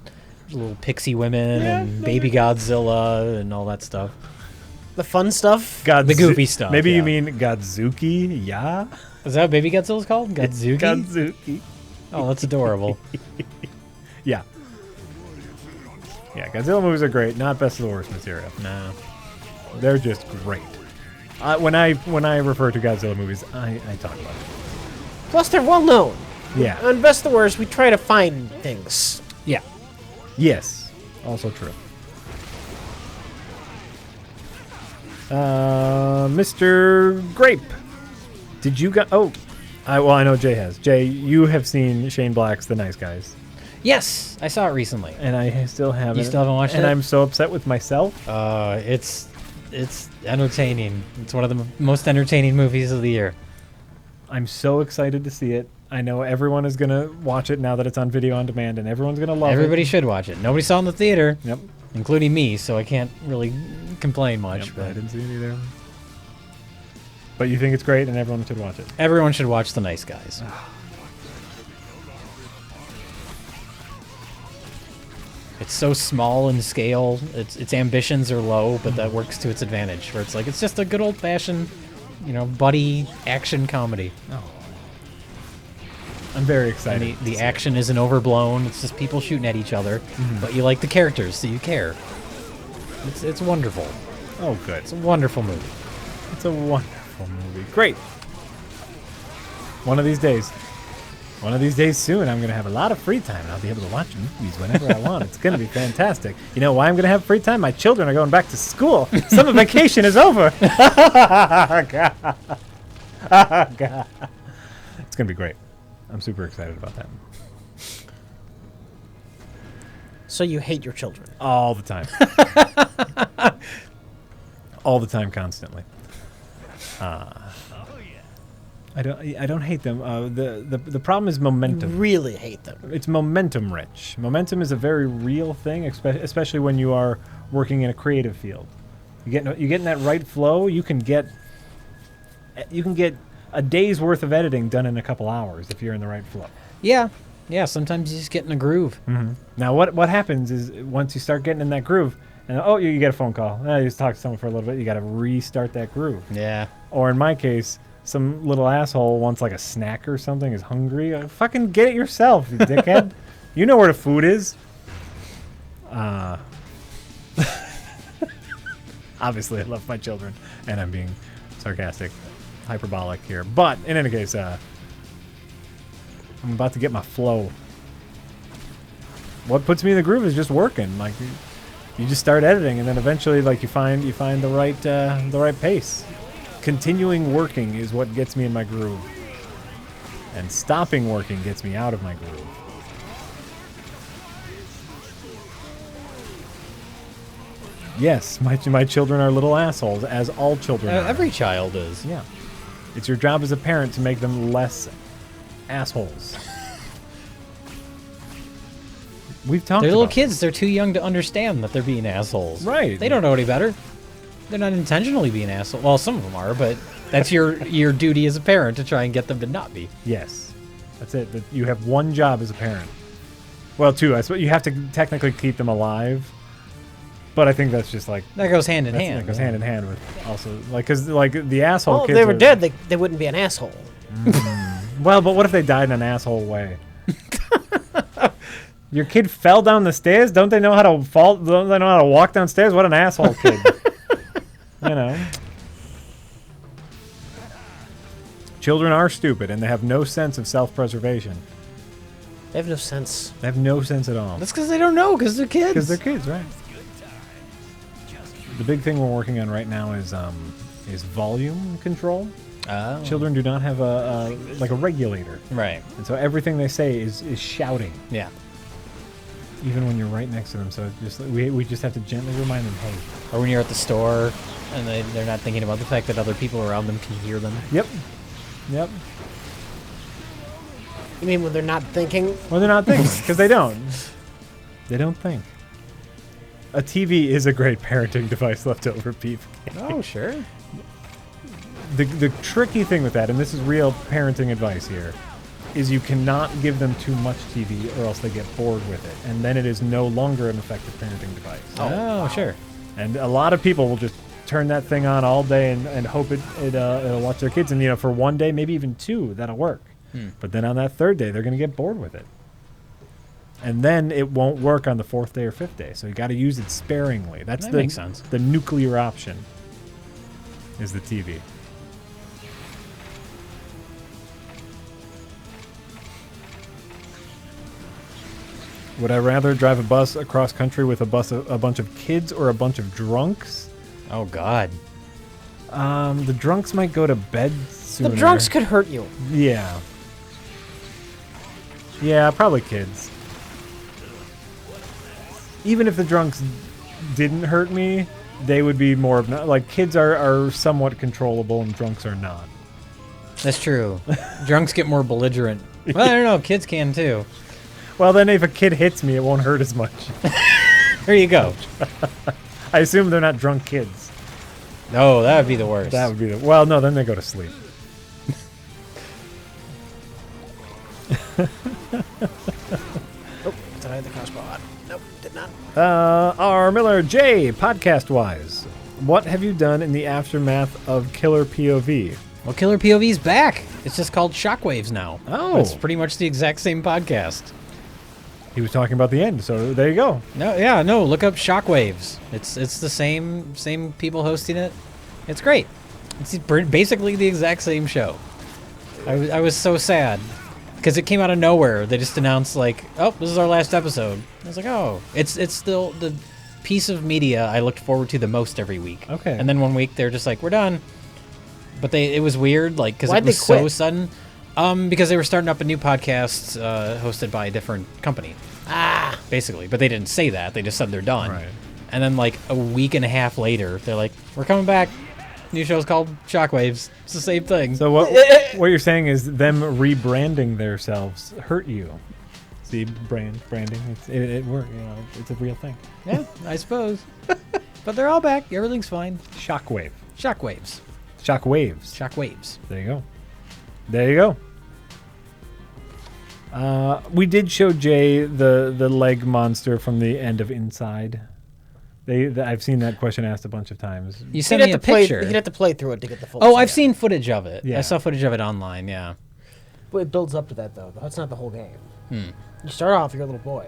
C: little pixie women and baby Godzilla and all that stuff.
B: The fun stuff.
C: The goofy stuff.
A: Maybe
C: yeah.
A: you mean Godzuki? Yeah.
C: Is that what baby Godzilla's called? Godzuki?
A: Godzuki.
C: Oh, that's adorable.
A: Yeah. Yeah, Godzilla movies are great. Not best of the worst material.
C: No.
A: They're just great. When I refer to Godzilla movies, I talk about it.
B: Plus, they're well known.
A: Yeah.
B: On Best of the Worst, we try to find things.
C: Yeah.
A: Yes. Also true. Mr. Grape, did you go? Oh, I know Jay has. Jay, you have seen Shane Black's The Nice Guys,
C: Yes, I saw it recently.
A: and I still haven't.
C: You still haven't watched
A: and
C: it?
A: I'm so upset with myself.
C: It's entertaining. It's one of the most entertaining movies of the year.
A: I'm so excited to see it. I know everyone is gonna watch it now that it's on video on demand, and everyone's gonna love
C: Everybody
A: it.
C: should watch it. Nobody saw it in the theater,
A: Yep.
C: including me, so I can't really complain much.
A: Yep,
C: but
A: I didn't see it either. But you think it's great, and everyone should watch it.
C: everyone should watch The Nice Guys. It's so small in scale. Its ambitions are low, but that works to its advantage. Where it's like it's just a good old fashioned, buddy action comedy.
A: I'm very
C: And
A: excited.
C: the action isn't overblown. It's just people shooting at each other, but you like the characters, so you care. It's wonderful.
A: Oh, good.
C: It's a wonderful movie.
A: It's a wonderful movie. Great. One of these days soon, I'm going to have a lot of free time, and I'll be able to watch movies whenever I want. It's going to be fantastic. You know why I'm going to have free time? My children are going back to school. Summer vacation is over. Oh, God. Oh, God. It's going to be great. I'm super excited about that.
B: So you hate your children.
A: All the time. All the time, constantly.
D: Oh yeah.
A: I don't hate them. The problem is momentum.
B: Really hate them.
A: It's momentum rich. Momentum is a very real thing, especially when you are working in a creative field. You get in that right flow, you can get a day's worth of editing done in a couple hours if you're in the right flow.
C: Yeah. Sometimes you just get in a groove.
A: Now, what happens is once you start getting in that groove, and you get a phone call. You just talk to someone for a little bit. You got to restart that groove.
C: Yeah.
A: Or in my case, some little asshole wants like a snack or something, is hungry. Fucking get it yourself, you dickhead. You know where the food is. Obviously, I love my children, and I'm being sarcastic, hyperbolic here. But in any case, I'm about to get my flow. What puts me in the groove is just working. Like you just start editing, and then eventually, like you find the right pace. Continuing working is what gets me in my groove, and stopping working gets me out of my groove. Yes, my children are little assholes, as all children are.
C: Every child is.
A: Yeah. It's your job as a parent to make them less assholes. We've talked
C: They're
A: about
C: little
A: this.
C: kids. They're too young to understand that they're being assholes.
A: Right.
C: They don't know any better. They're not intentionally being assholes. Well, some of them are, but that's your duty as a parent to try and get them to not be.
A: Yes. That's it. That you have one job as a parent. Well, two. I suppose you have to technically keep them alive. But I think that's just like...
C: That goes hand in
A: That
C: hand.
A: goes hand in hand with also... Like, because like, the asshole
B: Well, if
A: kids
B: they were
A: are-
B: dead, they wouldn't be an asshole.
A: Well, but what if they died in an asshole way? Your kid fell down the stairs? Don't they know how to fall? Don't they know how to walk downstairs? What an asshole kid. You know. Children are stupid, and they have no sense of self-preservation.
B: They have no sense.
A: They have no sense at all.
C: That's because they don't know, because they're kids.
A: Because they're kids, right? The big thing we're working on right now is volume control.
C: Oh.
A: Children do not have a regulator,
C: Right.
A: and so everything they say is shouting,
C: Yeah.
A: even when you're right next to them. So we just have to gently remind them, hey.
C: Or when you're at the store and they're not thinking about the fact that other people around them can hear them.
A: Yep.
B: You mean when they're not thinking?
A: Well, they're not thinking because they don't. They don't think. A TV is a great parenting device left over, people.
C: Oh, sure.
A: The tricky thing with that, and this is real parenting advice here, is you cannot give them too much TV or else they get bored with it, and then it is no longer an effective parenting device.
C: Oh, sure.
A: And a lot of people will just turn that thing on all day and hope it'll watch their kids. And, for one day, maybe even two, that'll work. But then on that third day, they're going to get bored with it. And then it won't work on the fourth day or fifth day. So you got to use it sparingly. That
C: makes sense.
A: The nuclear option is the TV. Would I rather drive a bus across country with a bunch of kids or a bunch of drunks?
C: Oh, God.
A: The drunks might go to bed sooner.
B: The drunks could hurt you.
A: Yeah. Yeah, probably kids. Even if the drunks didn't hurt me, they would be more... Like, kids are somewhat controllable and drunks are not.
C: That's true. Drunks get more belligerent. Well, I don't know. Kids can, too.
A: Well, then if a kid hits me, it won't hurt as much.
C: There you go.
A: I assume they're not drunk kids.
C: No, that would be the worst.
A: That would be the... Well, no, then they go to sleep.
B: Oh, did I have the crossbow on? Nope, did not.
A: R. Miller J, podcast-wise, what have you done in the aftermath of Killer POV?
C: Well, Killer POV's back. It's just called Shockwaves now.
A: Oh.
C: It's pretty much the exact same podcast.
A: He was talking about the end, so there you go.
C: No, look up Shockwaves. It's the same people hosting it. It's great. It's basically the exact same show. I was so sad because it came out of nowhere. They just announced like, oh, this is our last episode. I was like, oh, it's still the piece of media I looked forward to the most every week.
A: Okay.
C: And then one week they're just like, we're done. But it was weird, like, because
B: Why'd
C: it was
B: they quit?
C: so sudden. Because they were starting up a new podcast hosted by a different company. Basically. But they didn't say that. They just said they're done.
A: Right.
C: And then, like, a week and a half later, they're like, we're coming back. New show's called Shockwaves. It's the same thing.
A: So what you're saying is them rebranding themselves hurt you. See, branding, it works. It's a real thing.
C: Yeah, I suppose. But they're all back. Everything's fine.
A: Shockwave.
C: Shockwaves.
A: Shockwaves.
C: Shockwaves.
A: There you go. There you go. We did show Jay the leg monster from the end of Inside. I've seen that question asked a bunch of times.
C: You sent me a picture.
B: He'd have to play through it to get the full.
C: Oh, I've seen footage of it.
A: Yeah.
C: I saw footage of it online, yeah.
B: But it builds up to that though. That's not the whole game. You start off, you're a little boy,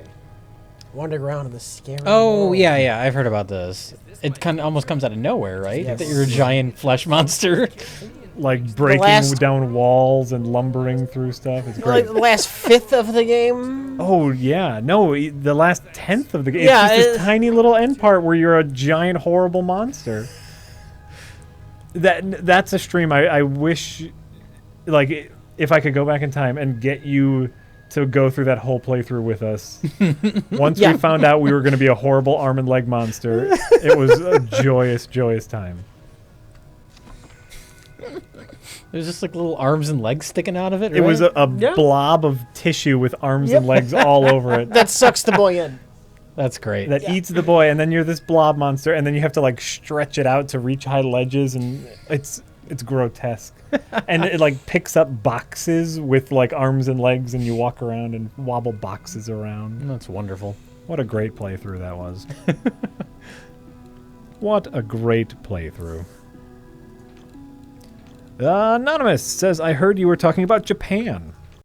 B: wandering around in this scary.
C: Oh,
B: world.
C: yeah, I've heard about this. It kind of almost comes out of nowhere, right?
B: Yes.
C: That you're a giant flesh monster.
A: Like breaking down walls and lumbering through stuff. It's great.
B: Like the last fifth of the game.
A: Oh, yeah. No, the last 10th of the game.
B: Yeah,
A: It's just this tiny little end part where you're a giant, horrible monster. That's a stream I wish, like, if I could go back in time and get you to go through that whole playthrough with us. Once we found out we were going to be a horrible arm and leg monster, it was a joyous, joyous time.
C: There's just like little arms and legs sticking out of it, right?
A: It was a
B: Yeah.
A: blob of tissue with arms and legs all over it.
B: That sucks the boy in.
C: That's great.
A: That eats the boy, and then you're this blob monster, and then you have to like stretch it out to reach high ledges, and it's grotesque. And it like picks up boxes with like arms and legs, and you walk around and wobble boxes around.
C: That's wonderful.
A: What a great playthrough that was. What a great playthrough. Anonymous says, I heard you were talking about Japan.